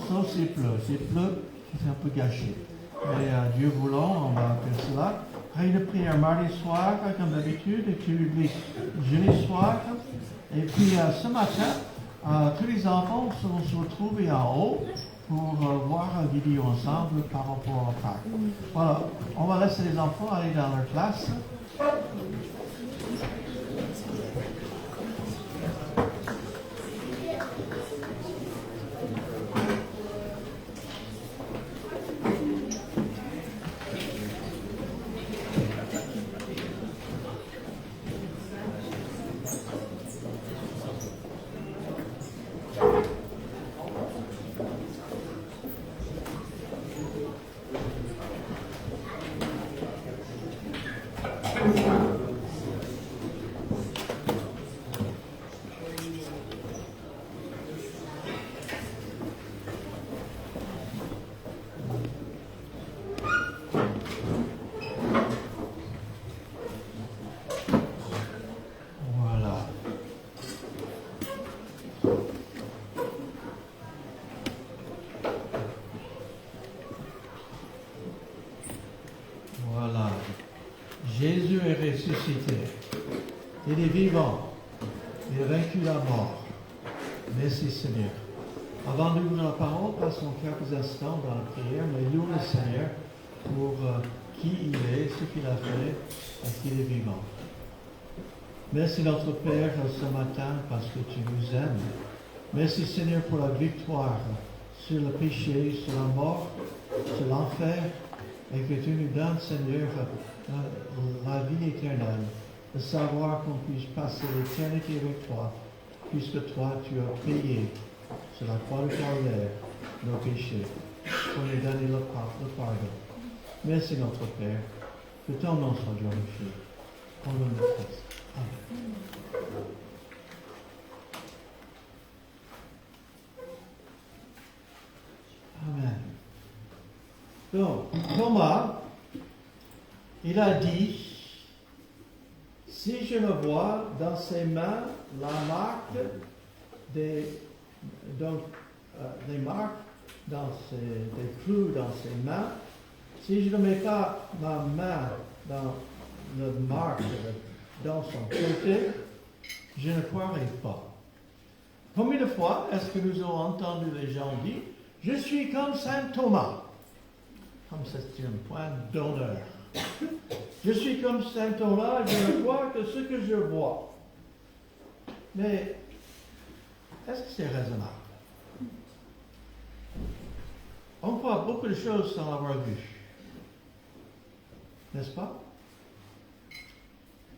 sauf s'il pleut. S'il pleut, c'est un peu gâché. Mais Dieu voulant, on va faire cela. Une prière mardi soir, comme d'habitude, et tu lis jeudi soir. Et puis ce matin, tous les enfants vont se retrouver en haut pour voir une vidéo ensemble par rapport à Pâques. Voilà, on va laisser les enfants aller dans leur classe. Jésus est ressuscité. Il est vivant. Il a vaincu la mort. Merci Seigneur. Avant d'ouvrir la parole, passons quelques instants dans la prière, mais louons le Seigneur pour qui il est, ce qu'il a fait, parce qu'il est vivant. Merci notre Père ce matin parce que tu nous aimes. Merci Seigneur pour la victoire sur le péché, sur la mort, sur l'enfer, et que tu nous donnes Seigneur la vie éternelle, de savoir qu'on puisse passer l'éternité avec toi, puisque toi tu as payé sur la croix de Calvaire nos péchés, pour nous donner le pardon. Merci notre Père, que ton nom soit glorifié. Au nom de Christ. Amen. Amen. Donc, Thomas, il a dit, si je ne vois dans ses mains la marque des marques des clous dans ses mains, si je ne mets pas ma main dans le marque dans son côté, je ne croirai pas. Combien de fois est-ce que nous avons entendu les gens dire, je suis comme Saint Thomas, comme c'est un point d'honneur. Je suis comme Saint Thomas, je ne crois que ce que je vois. Mais est-ce que c'est raisonnable? On croit beaucoup de choses sans l'avoir vu. N'est-ce pas?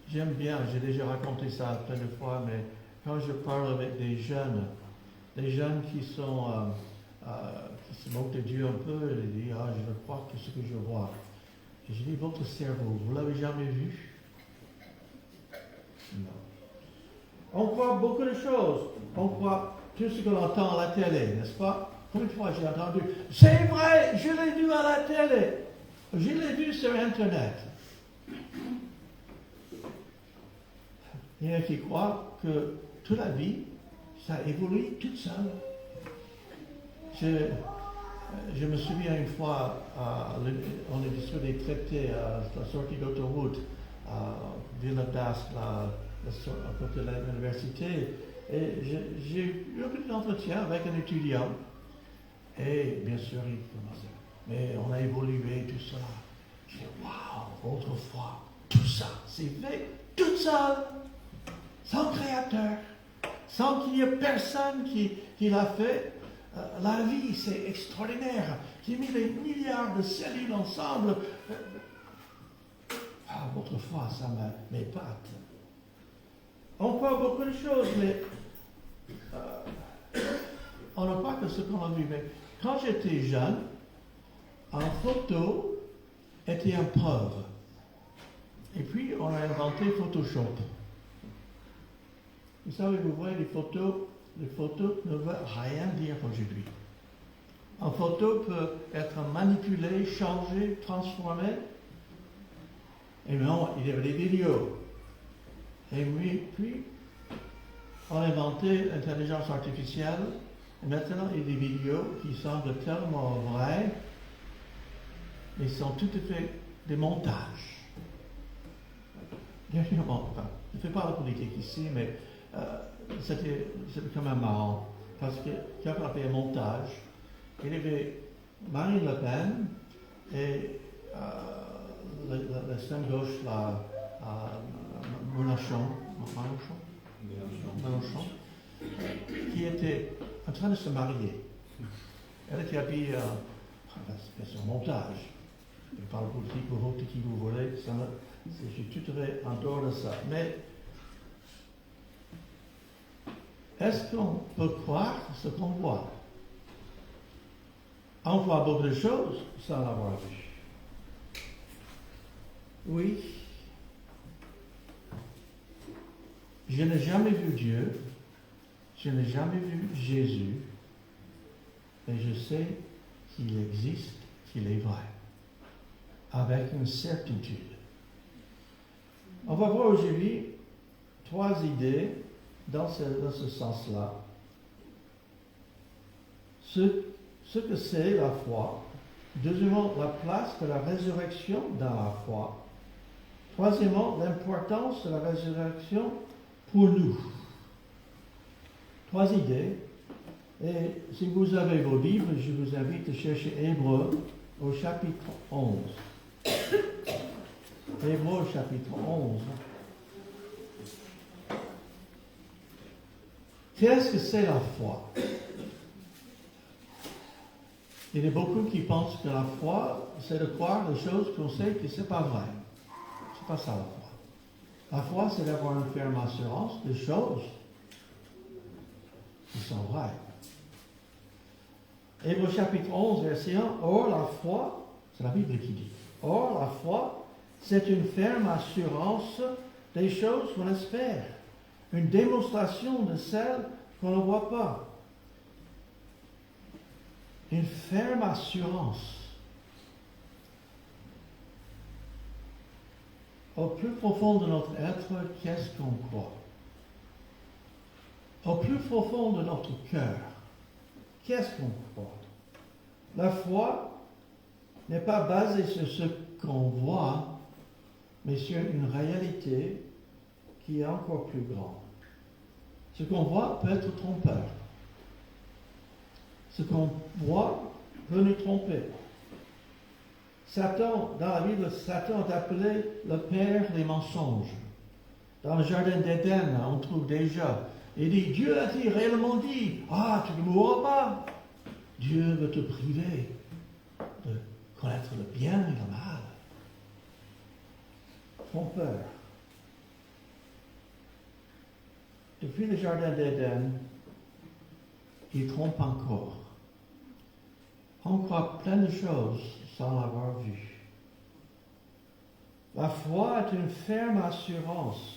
J'aime bien, j'ai déjà raconté ça plein de fois, mais quand je parle avec des jeunes qui sont qui se moquent de Dieu un peu, ils disent, je ne crois que ce que je vois. Et je dis, votre cerveau, vous ne l'avez jamais vu? Non. On croit beaucoup de choses. On croit tout ce qu'on entend à la télé, n'est-ce pas? Combien de fois j'ai entendu, c'est vrai, je l'ai vu à la télé. Je l'ai vu sur Internet. Il y en a qui croient que toute la vie, ça évolue toute seule. Je me souviens une fois, on a distribué des traités à la sortie d'autoroute à Ville d'Ascq, à côté de l'université, et j'ai eu un petit entretien avec un étudiant, et bien sûr, il commençait, mais on a évolué, tout cela. J'ai dit, waouh, autrefois, tout ça, c'est fait toute seule, sans créateur, sans qu'il y ait personne qui l'a fait. La vie, c'est extraordinaire. J'ai mis des milliards de cellules ensemble. Autrefois, ça m'épate. On croit beaucoup de choses, mais on ne croit que ce qu'on a vu. Mais quand j'étais jeune, en photo était une preuve. Et puis, on a inventé Photoshop. Vous savez, vous voyez les photos ne veulent rien dire aujourd'hui. Une photo peut être manipulée, changée, transformée. Et maintenant, il y avait des vidéos. Et puis on a inventé l'intelligence artificielle Et maintenant, il y a des vidéos qui semblent tellement vraies, mais sont tout à fait des montages. Dernièrement, enfin, je ne fais pas la politique ici, mais c'était quand même marrant. Parce que quelqu'un a fait un montage. Il y avait Marine Le Pen et l'extrême gauche, Mélenchon, qui était en train de se marier. Elle était habillée, c'est un montage. Je parle politique, vous votez qui vous voulez, je suis tout à fait en dehors de ça. Mais est-ce qu'on peut croire ce qu'on voit? On voit beaucoup de choses sans l'avoir vu. Oui. Je n'ai jamais vu Dieu, je n'ai jamais vu Jésus, mais je sais qu'il existe, qu'il est vrai, avec une certitude. On va voir aujourd'hui 3 idées dans ce sens-là. Ce que c'est la foi. Deuxièmement, la place de la résurrection dans la foi. Troisièmement, l'importance de la résurrection pour nous. 3 idées. Et si vous avez vos livres, je vous invite à chercher Hébreux au chapitre 11. Hébreux au chapitre 11. Qu'est-ce que c'est la foi? Il y a beaucoup qui pensent que la foi, c'est de croire des choses qu'on sait que ce n'est pas vrai. Ce n'est pas ça la foi. La foi, c'est d'avoir une ferme assurance des choses qui sont vraies. Hébreux chapitre 11, verset 1. Or, la foi, c'est la Bible qui dit, or, la foi, c'est une ferme assurance des choses qu'on espère. Une démonstration de celles qu'on ne voit pas. Une ferme assurance. Au plus profond de notre être, qu'est-ce qu'on croit? Au plus profond de notre cœur, qu'est-ce qu'on croit? La foi n'est pas basée sur ce qu'on voit, mais sur une réalité qui est encore plus grande. Ce qu'on voit peut être trompeur. Ce qu'on voit peut nous tromper. Satan, dans la Bible, Satan est appelé le père des mensonges. Dans le jardin d'Éden, on trouve déjà, il dit, Dieu a-t-il réellement dit, tu ne mourras pas. Dieu veut te priver de connaître le bien et le mal. Trompeur. Depuis le jardin d'Éden, il trompe encore. On croit plein de choses sans l'avoir vu. La foi est une ferme assurance.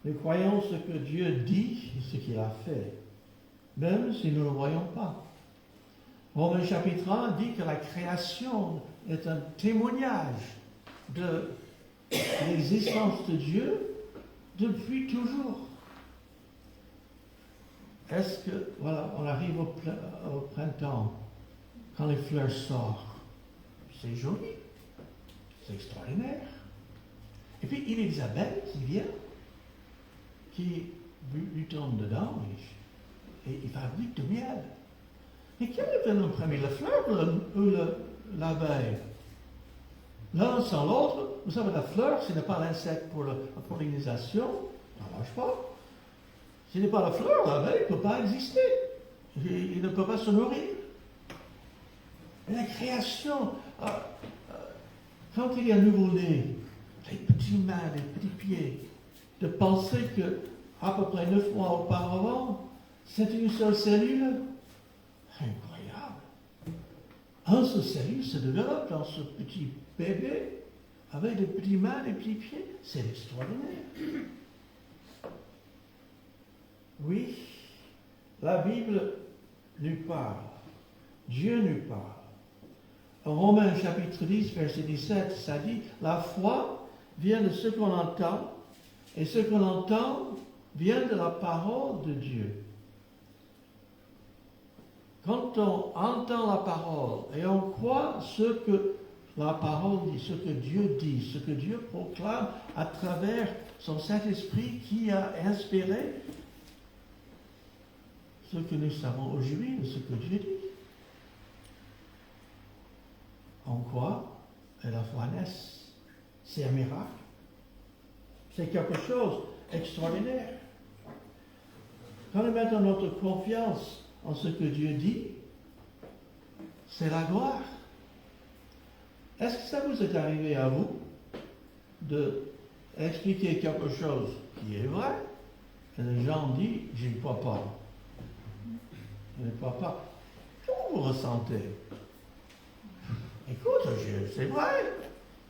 Nous croyons ce que Dieu dit et ce qu'il a fait, même si nous ne le voyons pas. Romains chapitre 1 dit que la création est un témoignage de l'existence de Dieu depuis toujours. Est-ce que, on arrive au printemps, quand les fleurs sortent, c'est joli, c'est extraordinaire. Et puis, il y a des abeilles qui viennent, qui lui tombent dedans, et ils fabriquent du miel. Et quel est le premier, la fleur ou l'abeille? L'un sans l'autre, vous savez, la fleur, ce n'est pas l'insecte pour la pollinisation, ça ne marche pas. Ce n'est pas la fleur, l'abeille ne peut pas exister. Il ne peut pas se nourrir. Et la création, quand il y a un nouveau-né, les petits mains, les petits pieds, de penser que à peu près 9 mois auparavant, c'est une seule cellule, incroyable. Un seule cellule se développe dans ce petit bébé avec des petites mains, des petits pieds. C'est extraordinaire. Oui, la Bible nous parle. Dieu nous parle. En Romains chapitre 10, verset 17, ça dit, la foi vient de ce qu'on entend, et ce qu'on entend vient de la parole de Dieu. quand on entend la parole et on croit ce que la parole dit, ce que Dieu proclame à travers son Saint-Esprit qui a inspiré ce que nous savons aujourd'hui de ce que Dieu dit. On croit et la foi naisse. C'est un miracle. C'est quelque chose d'extraordinaire. Quand nous mettons notre confiance en ce que Dieu dit, c'est la gloire. Est-ce que ça vous est arrivé à vous d'expliquer quelque chose qui est vrai et les gens disent « je ne crois pas ». Je ne crois pas. Comment vous ressentez? Écoute, c'est vrai.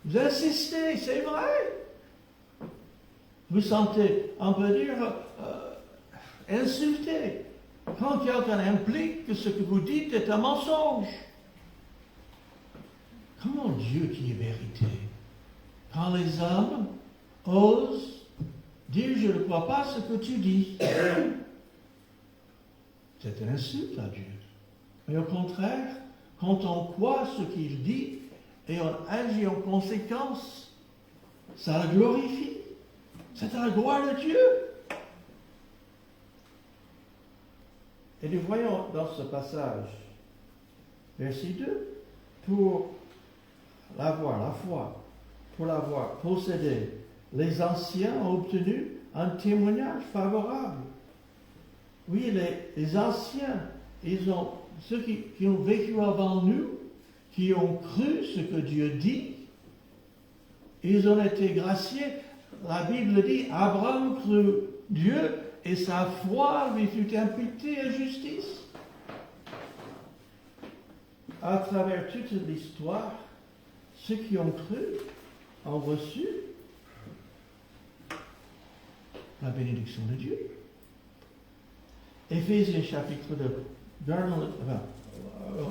Vous insistez, c'est vrai. Vous sentez, on peut dire, insulté quand quelqu'un implique que ce que vous dites est un mensonge. Comment Dieu qui est vérité, quand les hommes osent dire je ne crois pas ce que tu dis, c'est une insulte à Dieu. Mais au contraire, quand on croit ce qu'il dit et on agit en conséquence, ça le glorifie. C'est à la gloire de Dieu. Et nous voyons dans ce passage, verset 2, pour l'avoir, la foi, pour l'avoir possédé, les anciens ont obtenu un témoignage favorable. Oui, les anciens, ceux qui ont vécu avant nous, qui ont cru ce que Dieu dit, ils ont été graciés. La Bible dit, Abraham crut Dieu et sa foi lui fut imputée à justice. À travers toute l'histoire, ceux qui ont cru ont reçu la bénédiction de Dieu. Éphésiens chapitre 2.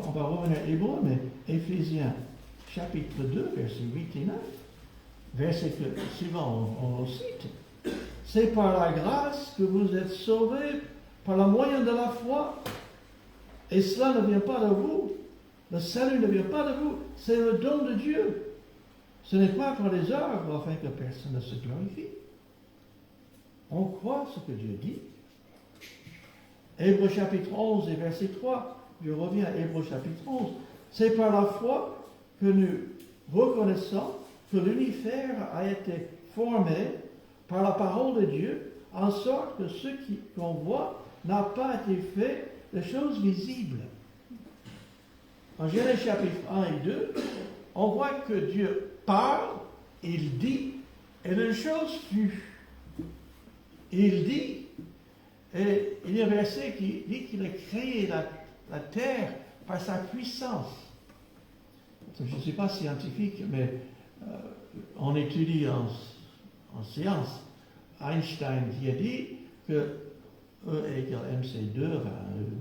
On va revenir à Hébreu, mais Éphésiens chapitre 2, versets 8 et 9, verset que suivant on cite. C'est par la grâce que vous êtes sauvés par le moyen de la foi. Et cela ne vient pas de vous. Le salut ne vient pas de vous. C'est le don de Dieu. Ce n'est pas par les œuvres afin que personne ne se glorifie. On croit ce que Dieu dit. Hébreux chapitre 11 et verset 3. Je reviens à Hébreux chapitre 11. C'est par la foi que nous reconnaissons que l'univers a été formé par la parole de Dieu, en sorte que ce qu'on voit n'a pas été fait de choses visibles. En Genèse chapitre 1 et 2, on voit que Dieu parle, il dit, et une chose fut. Il dit, et il y a un verset qui dit qu'il a créé la terre par sa puissance. Je ne suis pas scientifique, mais on étudie en science, Einstein qui a dit que E égale mc2,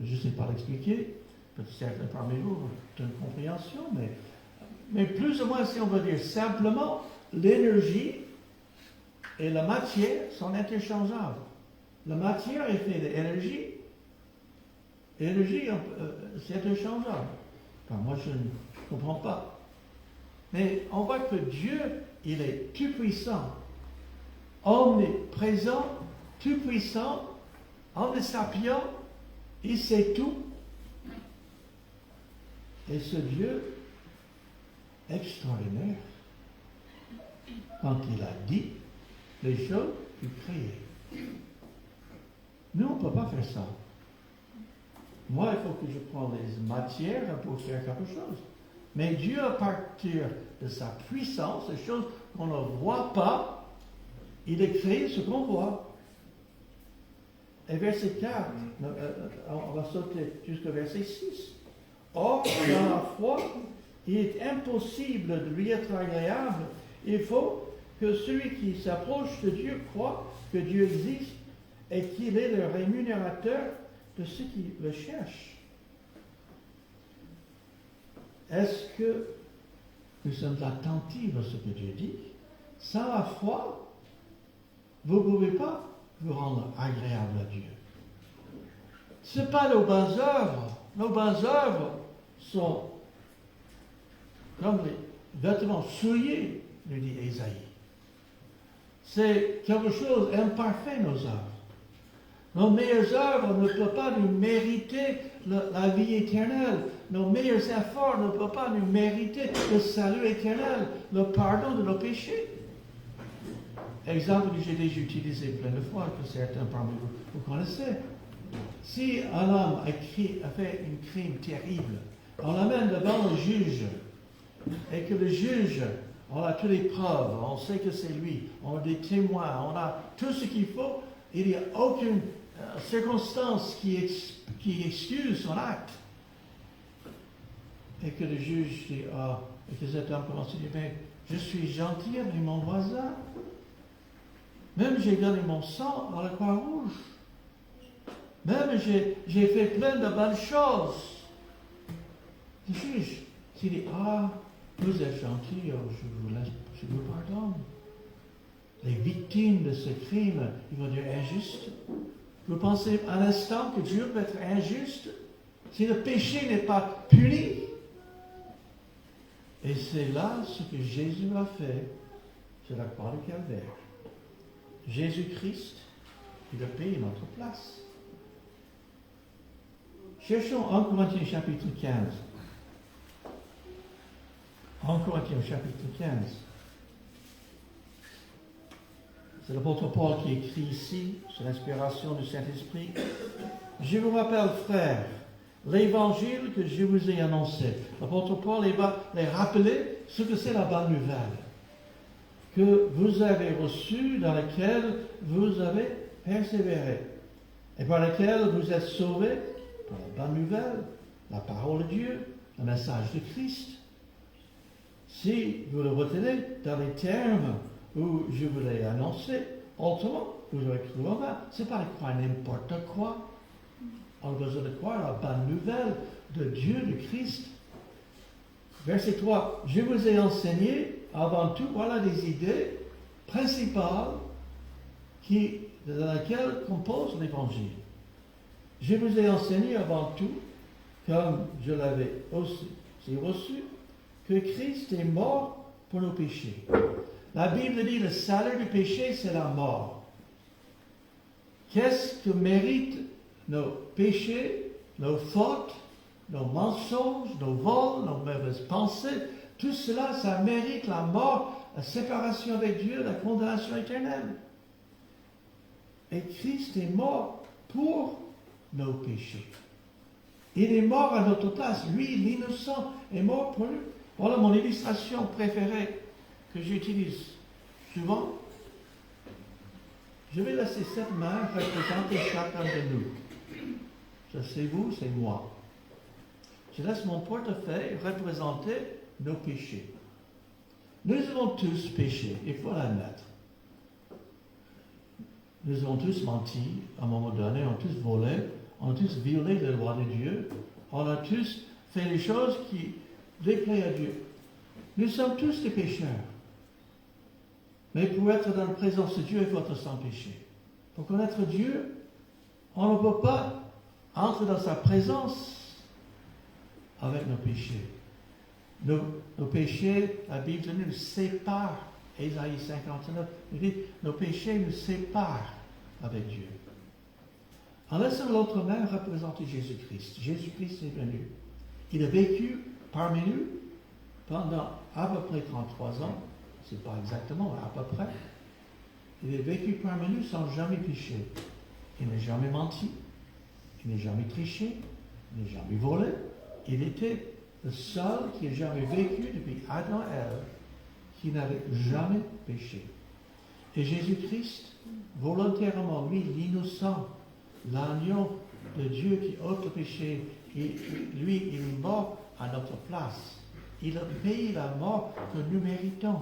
je ne sais pas l'expliquer, peut-être certains parmi vous ont une compréhension, mais plus ou moins, si on veut dire simplement, l'énergie et la matière sont interchangeables. La matière est faite d'énergie, l'énergie c'est interchangeable. Enfin, moi, je ne comprends pas. Mais on voit que Dieu, il est tout puissant, omniprésent, tout puissant, omniscient, il sait tout. Et ce Dieu extraordinaire, quand il a dit, les choses furent créées. Nous, on ne peut pas faire ça. Moi, il faut que je prenne les matières pour faire quelque chose. Mais Dieu, à partir de sa puissance, les choses qu'on ne voit pas, il a créé ce qu'on voit. Et verset 4, on va sauter jusqu'au verset 6. Or, dans la foi, il est impossible de lui être agréable. Il faut que celui qui s'approche de Dieu croit que Dieu existe et qu'il est le rémunérateur de ceux qui le cherchent. Est-ce que nous sommes attentifs à ce que Dieu dit? Sans la foi, vous ne pouvez pas vous rendre agréable à Dieu. Ce n'est pas nos bonnes œuvres, nos bonnes œuvres sont comme les vêtements souillés, nous dit Ésaïe. C'est quelque chose d'imparfait, nos œuvres. Nos meilleures œuvres ne peuvent pas nous mériter la vie éternelle. Nos meilleurs efforts ne peuvent pas nous mériter le salut éternel, le pardon de nos péchés. Exemple que j'ai déjà utilisé plein de fois, que certains parmi vous connaissez. Si un homme a fait un crime terrible, on l'amène devant le juge, et que le juge, on a toutes les preuves, on sait que c'est lui, on a des témoins, on a tout ce qu'il faut, il n'y a aucune circonstance qui excuse son acte. Et que le juge dit, et que cet homme commence à dire, mais je suis gentil avec mon voisin. Même j'ai donné mon sang à la Croix-Rouge. Même j'ai fait plein de bonnes choses. Le juge s'il dit, vous êtes gentil, je vous pardonne. Les victimes de ce crime, ils vont dire injuste. Vous pensez à l'instant que Dieu peut être injuste si le péché n'est pas puni? Et c'est là ce que Jésus a fait sur la croix du Calvaire. Jésus-Christ, il a payé notre place. Cherchons 1 Corinthiens chapitre 15. 1 Corinthiens chapitre 15. C'est l'apôtre Paul qui écrit ici, sur l'inspiration du Saint-Esprit. Je vous rappelle, frères, l'évangile que je vous ai annoncé. L'apôtre Paul il va les rappeler ce que c'est la bonne nouvelle que vous avez reçue, dans laquelle vous avez persévéré, et par laquelle vous êtes sauvés, par la bonne nouvelle, la parole de Dieu, le message de Christ. Si vous le retenez dans les termes où je vous l'ai annoncé, autrement, vous aurez cru en vain. Ce n'est pas de croire n'importe quoi. On a besoin de croire la bonne nouvelle de Dieu, de Christ. Verset 3. Je vous ai enseigné, avant tout, voilà des idées principales dans lesquelles compose l'Évangile. Je vous ai enseigné avant tout, comme je l'avais aussi reçu, que Christ est mort pour nos péchés. La Bible dit le salaire du péché, c'est la mort. Qu'est-ce que méritent nos péchés, nos fautes, nos mensonges, nos vols, nos mauvaises pensées? Tout cela, ça mérite la mort, la séparation avec Dieu, la condamnation éternelle. Et Christ est mort pour nos péchés. Il est mort à notre place. Lui, l'innocent, est mort pour nous. Voilà mon illustration préférée que j'utilise souvent. Je vais laisser cette main représenter chacun de nous. Ça, c'est vous, c'est moi. Je laisse mon portefeuille représenter nos péchés. Nous avons tous péché, il faut l'admettre. Nous avons tous menti à un moment donné, on a tous volé, on a tous violé les lois de Dieu, on a tous fait les choses qui déplaisent à Dieu. Nous sommes tous des pécheurs. Mais pour être dans la présence de Dieu, il faut être sans péché. Pour connaître Dieu, on ne peut pas entrer dans sa présence avec nos péchés. Nos péchés, la Bible nous sépare. Ésaïe 59, il dit, nos péchés nous séparent avec Dieu. En laissant l'autre main représenter Jésus-Christ. Jésus-Christ est venu. Il a vécu parmi nous pendant à peu près 33 ans. C'est pas exactement, mais à peu près. Il a vécu parmi nous sans jamais pécher. Il n'a jamais menti. Il n'a jamais triché. Il n'a jamais volé. Il était le seul qui a jamais vécu depuis Adam et Ève qui n'avait jamais péché. Et Jésus-Christ, volontairement, lui, l'innocent, l'agneau de Dieu qui ôte le péché, lui, il est mort à notre place. Il a payé la mort que nous méritons.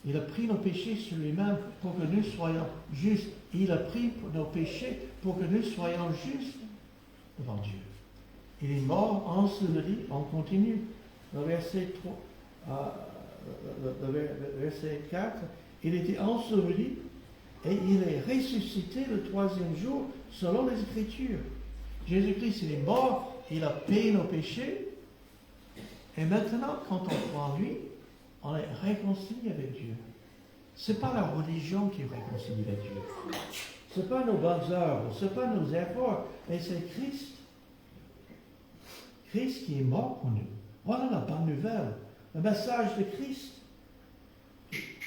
Il a pris nos péchés sur lui-même pour que nous soyons justes. Il a pris nos péchés pour que nous soyons justes devant Dieu. Il est mort, enseveli, on continue. Le verset 3, le verset 4, il était enseveli et il est ressuscité le troisième jour selon les Écritures. Jésus-Christ, il est mort, il a payé nos péchés. Et maintenant, quand on croit en lui, on est réconcilié avec Dieu. Ce n'est pas la religion qui est réconciliée avec Dieu. Ce n'est pas nos bonnes œuvres, ce n'est pas nos efforts, mais c'est Christ. Christ qui est mort pour nous. Voilà la bonne nouvelle, le message de Christ.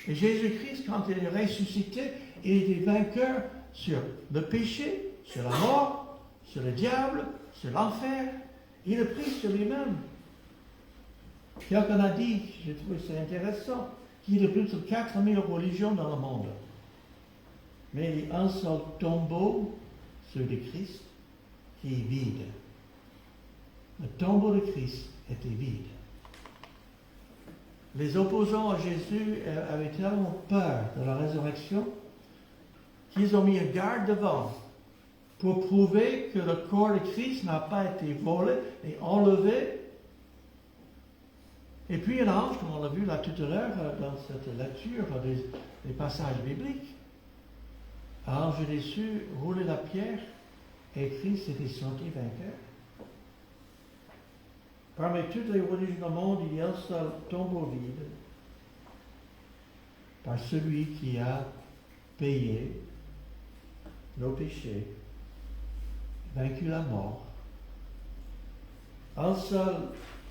Et Jésus-Christ, quand il est ressuscité, il était vainqueur sur le péché, sur la mort, sur le diable, sur l'enfer. Il a pris sur lui-même. Quelqu'un a dit, j'ai trouvé ça intéressant, qu'il y a plus de 4000 religions dans le monde. Mais il y a un seul tombeau, celui de Christ, qui est vide. Le tombeau de Christ était vide. Les opposants à Jésus avaient tellement peur de la résurrection qu'ils ont mis un garde devant pour prouver que le corps de Christ n'a pas été volé et enlevé. Et puis un ange, comme on l'a vu là tout à l'heure dans cette lecture des passages bibliques, un ange dessus roulait la pierre et Christ était sorti vainqueur. Parmi toutes les religions du monde, il y a un seul tombeau vide par celui qui a payé nos péchés, vaincu la mort. Un seul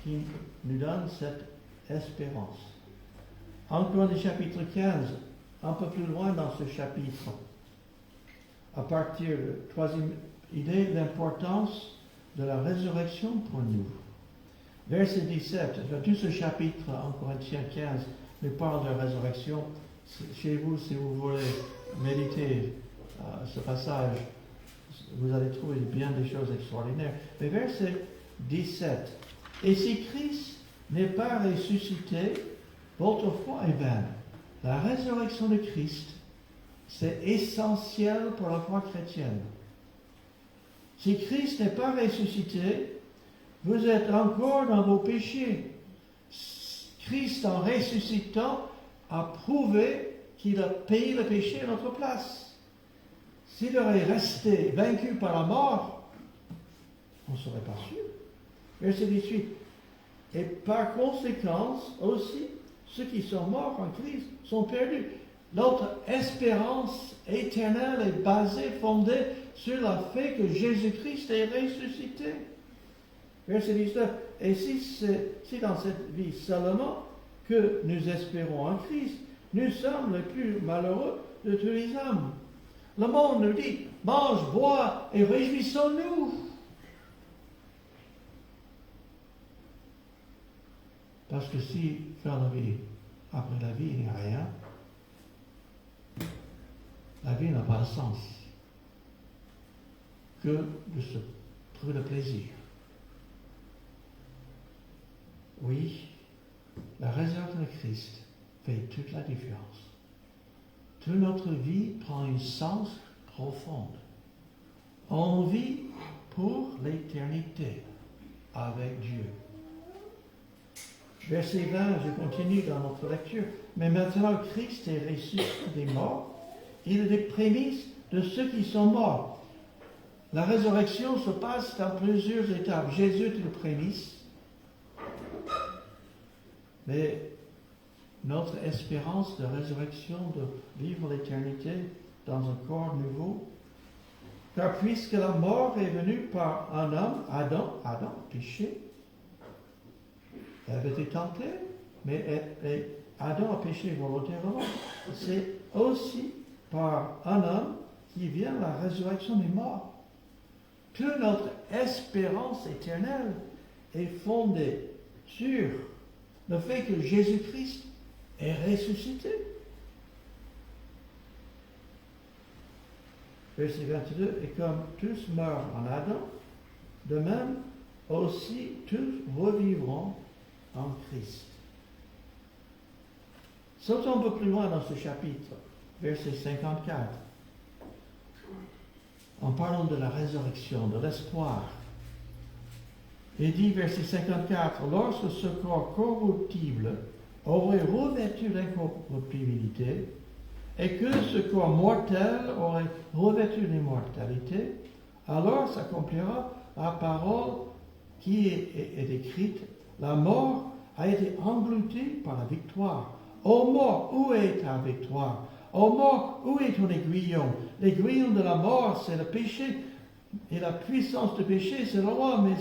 qui nous donne cette espérance. En Corinthiens chapitre 15, un peu plus loin dans ce chapitre, à partir de la troisième idée, l'importance de la résurrection pour nous. Verset 17, tout ce chapitre en Corinthiens 15 nous parle de la résurrection. Chez vous, si vous voulez méditer ce passage, vous allez trouver bien des choses extraordinaires. Mais verset 17, et si Christ n'est pas ressuscité, votre foi est vaine. La résurrection de Christ, c'est essentiel pour la foi chrétienne. Si Christ n'est pas ressuscité, vous êtes encore dans vos péchés. Christ, en ressuscitant, a prouvé qu'il a payé le péché à notre place. S'il aurait resté vaincu par la mort, on ne serait pas sûr. Verset 18. Et par conséquence, aussi, ceux qui sont morts en Christ sont perdus. Notre espérance éternelle est basée, fondée sur le fait que Jésus-Christ est ressuscité. Verset 19. Et si dans cette vie seulement que nous espérons en Christ, nous sommes les plus malheureux de tous les hommes. Le monde nous dit, mange, bois et réjouissons-nous. Parce que si faire la vie, après la vie, il n'y a rien, la vie n'a pas de sens que de se trouver le plaisir. Oui, la résurrection de Christ fait toute la différence. Toute notre vie prend un sens profond. On vit pour l'éternité avec Dieu. Verset 20, je continue dans notre lecture. Mais maintenant, Christ est ressuscité des morts. Il est les prémices de ceux qui sont morts. La résurrection se passe dans plusieurs étapes. Jésus est le prémisse. Mais notre espérance de résurrection, de vivre l'éternité dans un corps nouveau, car puisque la mort est venue par un homme, Adam, péché, elle avait été tentée, mais Adam a péché volontairement. C'est aussi par un homme qui vient la résurrection des morts. Toute notre espérance éternelle est fondée sur le fait que Jésus-Christ est ressuscité. Verset 22, et comme tous meurent en Adam, de même aussi tous revivront en Christ. Sautons un peu plus loin dans ce chapitre, verset 54. En parlant de la résurrection, de l'espoir, il dit, verset 54, lorsque ce corps corruptible aurait revêtu l'incorruptibilité, et que ce corps mortel aurait revêtu l'immortalité, alors s'accomplira la parole qui est écrite. La mort a été engloutie par la victoire. Ô mort, où est ta victoire? Ô mort, où est ton aiguillon? L'aiguillon de la mort, c'est le péché, et la puissance du péché, c'est la loi. Mais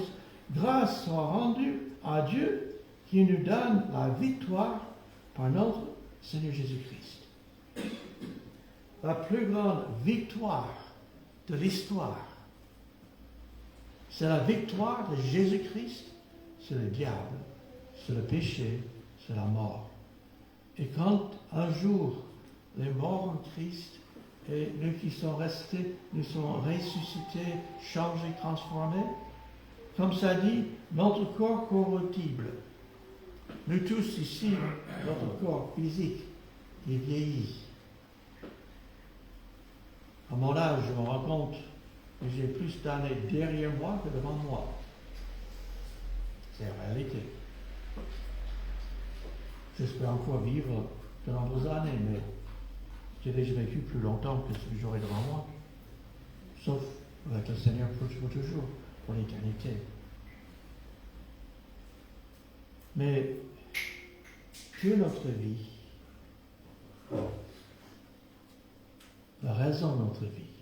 grâce soit rendue à Dieu qui nous donne la victoire par notre Seigneur Jésus-Christ. La plus grande victoire de l'histoire, c'est la victoire de Jésus-Christ sur le diable, sur le péché, sur la mort. Et quand un jour les morts en Christ et nous qui sont restés, nous sont ressuscités, changés, transformés, comme ça dit, notre corps corruptible. Nous tous ici, notre corps physique, il vieillit. À mon âge, je me rends compte que j'ai plus d'années derrière moi que devant moi. C'est la réalité. J'espère encore vivre de nombreuses années, mais j'ai déjà vécu plus longtemps que ce que j'aurai devant moi. Sauf avec le Seigneur pour toujours, pour l'éternité. Mais que notre vie, la raison de notre vie,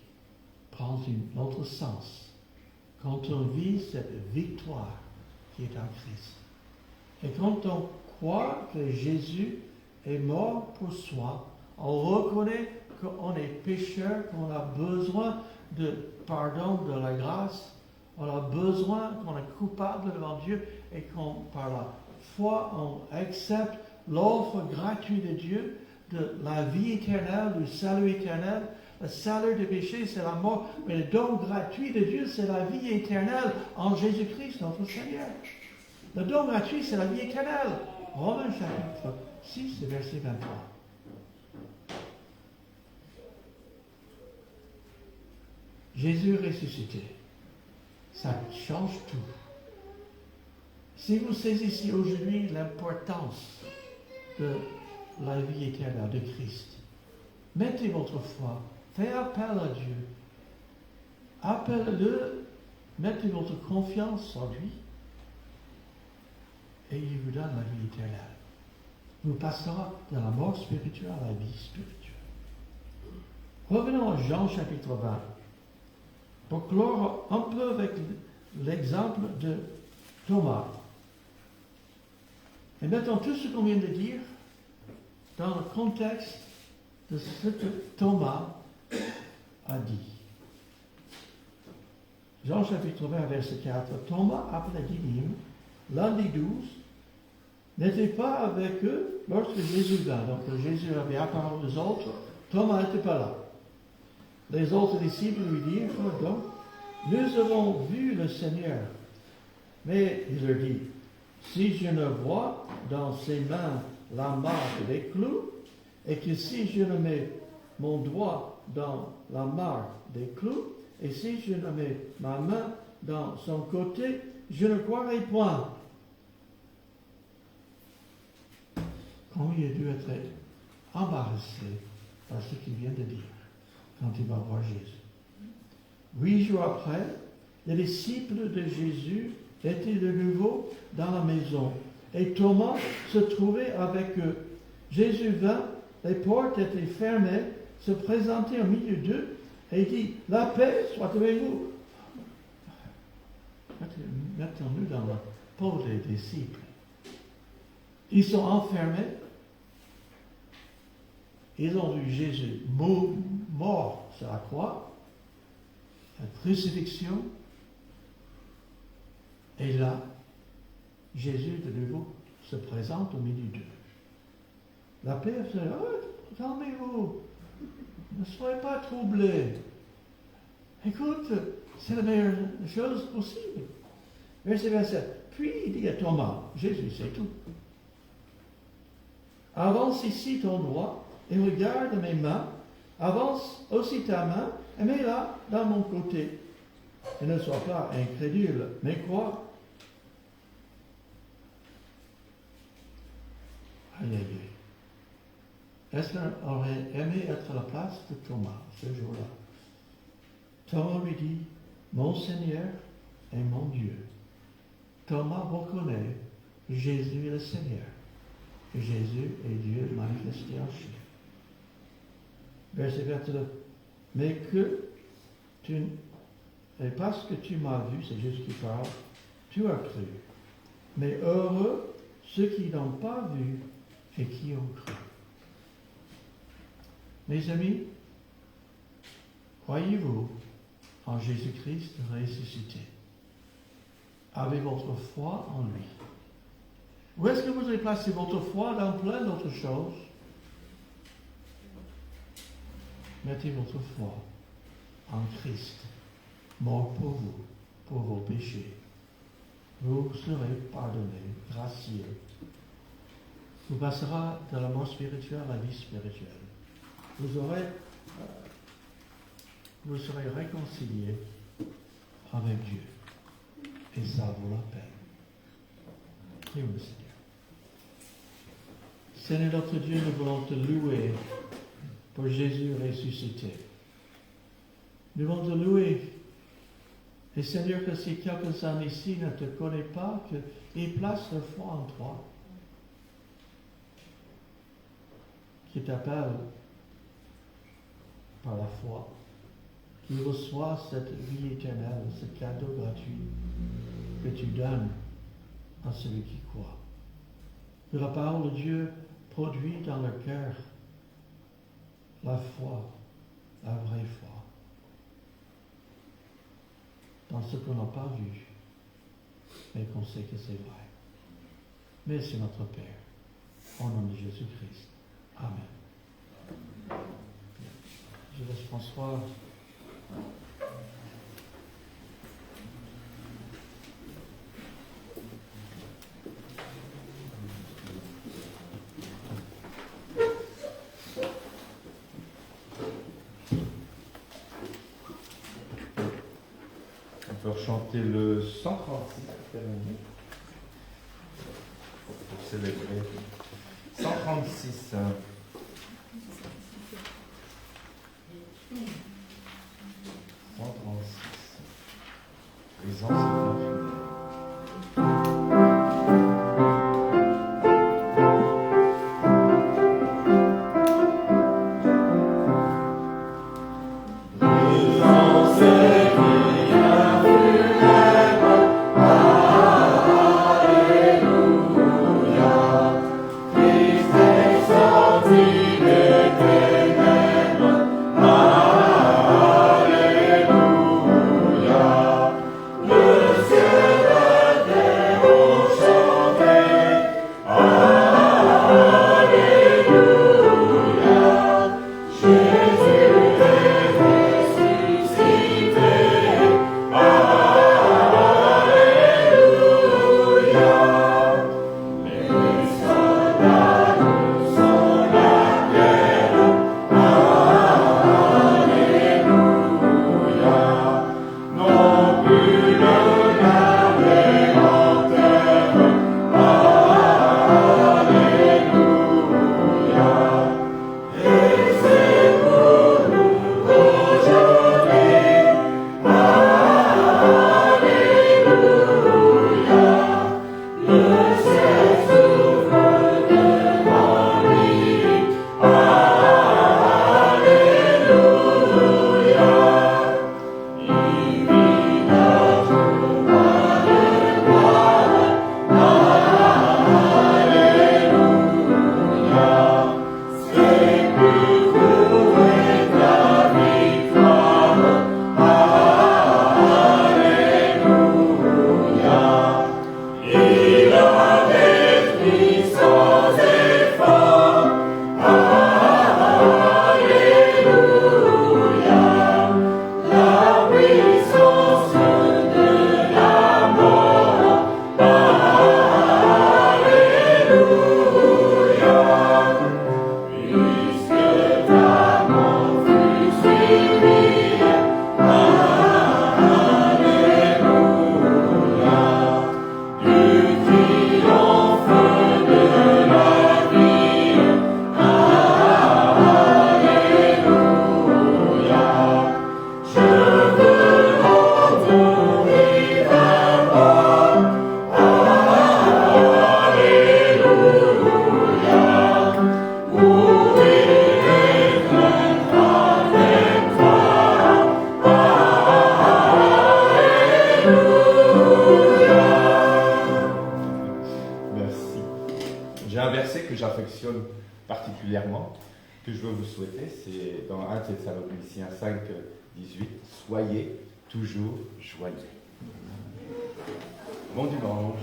prend un autre sens quand on vit cette victoire qui est en Christ. Et quand on croit que Jésus est mort pour soi, on reconnaît qu'on est pécheur, qu'on a besoin de pardon, de la grâce, on a besoin, qu'on est coupable devant Dieu et qu'on, par la foi, on accepte l'offre gratuite de Dieu de la vie éternelle, du salut éternel. Le salaire du péché, c'est la mort, mais le don gratuit de Dieu, c'est la vie éternelle en Jésus-Christ, notre Seigneur. Le don gratuit, c'est la vie éternelle. Romains chapitre 6, verset 23. Jésus ressuscité, ça change tout. Si vous saisissez aujourd'hui l'importance de la vie éternelle de Christ, mettez votre foi, faites appel à Dieu, appelez-le, mettez votre confiance en lui, et il vous donne la vie éternelle. Vous passera de la mort spirituelle à la vie spirituelle. Revenons à Jean chapitre 20, pour clore un peu avec l'exemple de Thomas. Et mettons tout ce qu'on vient de dire dans le contexte de ce que Thomas a dit. Jean chapitre 20, verset 4. Thomas, appelé Didyme, l'un des 12, n'était pas avec eux lorsque Jésus vint. Donc Jésus avait apparu aux autres, Thomas n'était pas là. Les autres disciples lui dirent, oh, donc, nous avons vu le Seigneur. Mais il leur dit, si je ne vois dans ses mains la marque des clous, et que si je ne mets mon doigt dans la marque des clous, et si je ne mets ma main dans son côté, je ne croirai point. Comme il a dû être embarrassé par ce qu'il vient de dire quand il va voir Jésus. 8 jours après, les disciples de Jésus étaient de nouveau dans la maison et Thomas se trouvait avec eux. Jésus vint, les portes étaient fermées, se présentait au milieu d'eux et dit, la paix soit avec vous. Mettons-nous dans la peau des disciples. Ils sont enfermés. Ils ont vu Jésus mort sur la croix, la crucifixion, et là, Jésus de nouveau se présente au milieu d'eux. La paix, c'est calmez-vous, ne soyez pas troublés. Écoute, c'est la meilleure chose possible. Verset 27. Puis il dit à Thomas, Jésus, c'est tout. Avance ici ton doigt et regarde mes mains. Avance aussi ta main et mets-la dans mon côté. Et ne sois pas incrédule, mais crois. Aïe, aïe, aïe. Est-ce qu'on aurait aimé être à la place de Thomas ce jour-là? Thomas lui dit, mon Seigneur et mon Dieu. Thomas reconnaît que Jésus est le Seigneur, que Jésus est Dieu manifesté en chair. Verset 29. Mais parce que tu m'as vu, c'est Jésus qui parle, tu as cru. Mais heureux ceux qui n'ont pas vu et qui ont cru. Mes amis, croyez-vous en Jésus-Christ ressuscité? Avez votre foi en lui? Ou est-ce que vous avez placé votre foi dans plein d'autres choses? Mettez votre foi en Christ, mort pour vous, pour vos péchés. Vous serez pardonné, gracieux. Vous passerez de la mort spirituelle à la vie spirituelle. Vous serez réconciliés avec Dieu. Et ça vaut la peine. Prions le Seigneur. Seigneur notre Dieu, nous voulons te louer pour Jésus ressuscité. Nous voulons te louer. Et Seigneur, que si quelques-uns ici ne te connaissent pas, qu'ils placent leur foi en toi, qui t'appellent par la foi, qu'ils reçoivent cette vie éternelle, ce cadeau gratuit que tu donnes à celui qui croit. Que la parole de Dieu produit dans leur cœur la foi, la vraie foi, dans ce qu'on n'a pas vu, mais qu'on sait que c'est vrai. Merci notre Père, au nom de Jésus-Christ. Amen. Je laisse François. On peut chanter le 136 pour célébrer. 136. 136. Les anciens. Le ciel j'affectionne particulièrement, que je veux vous souhaiter, c'est dans 1 Thessaloniciens 5, 18, soyez toujours joyeux. Bon dimanche.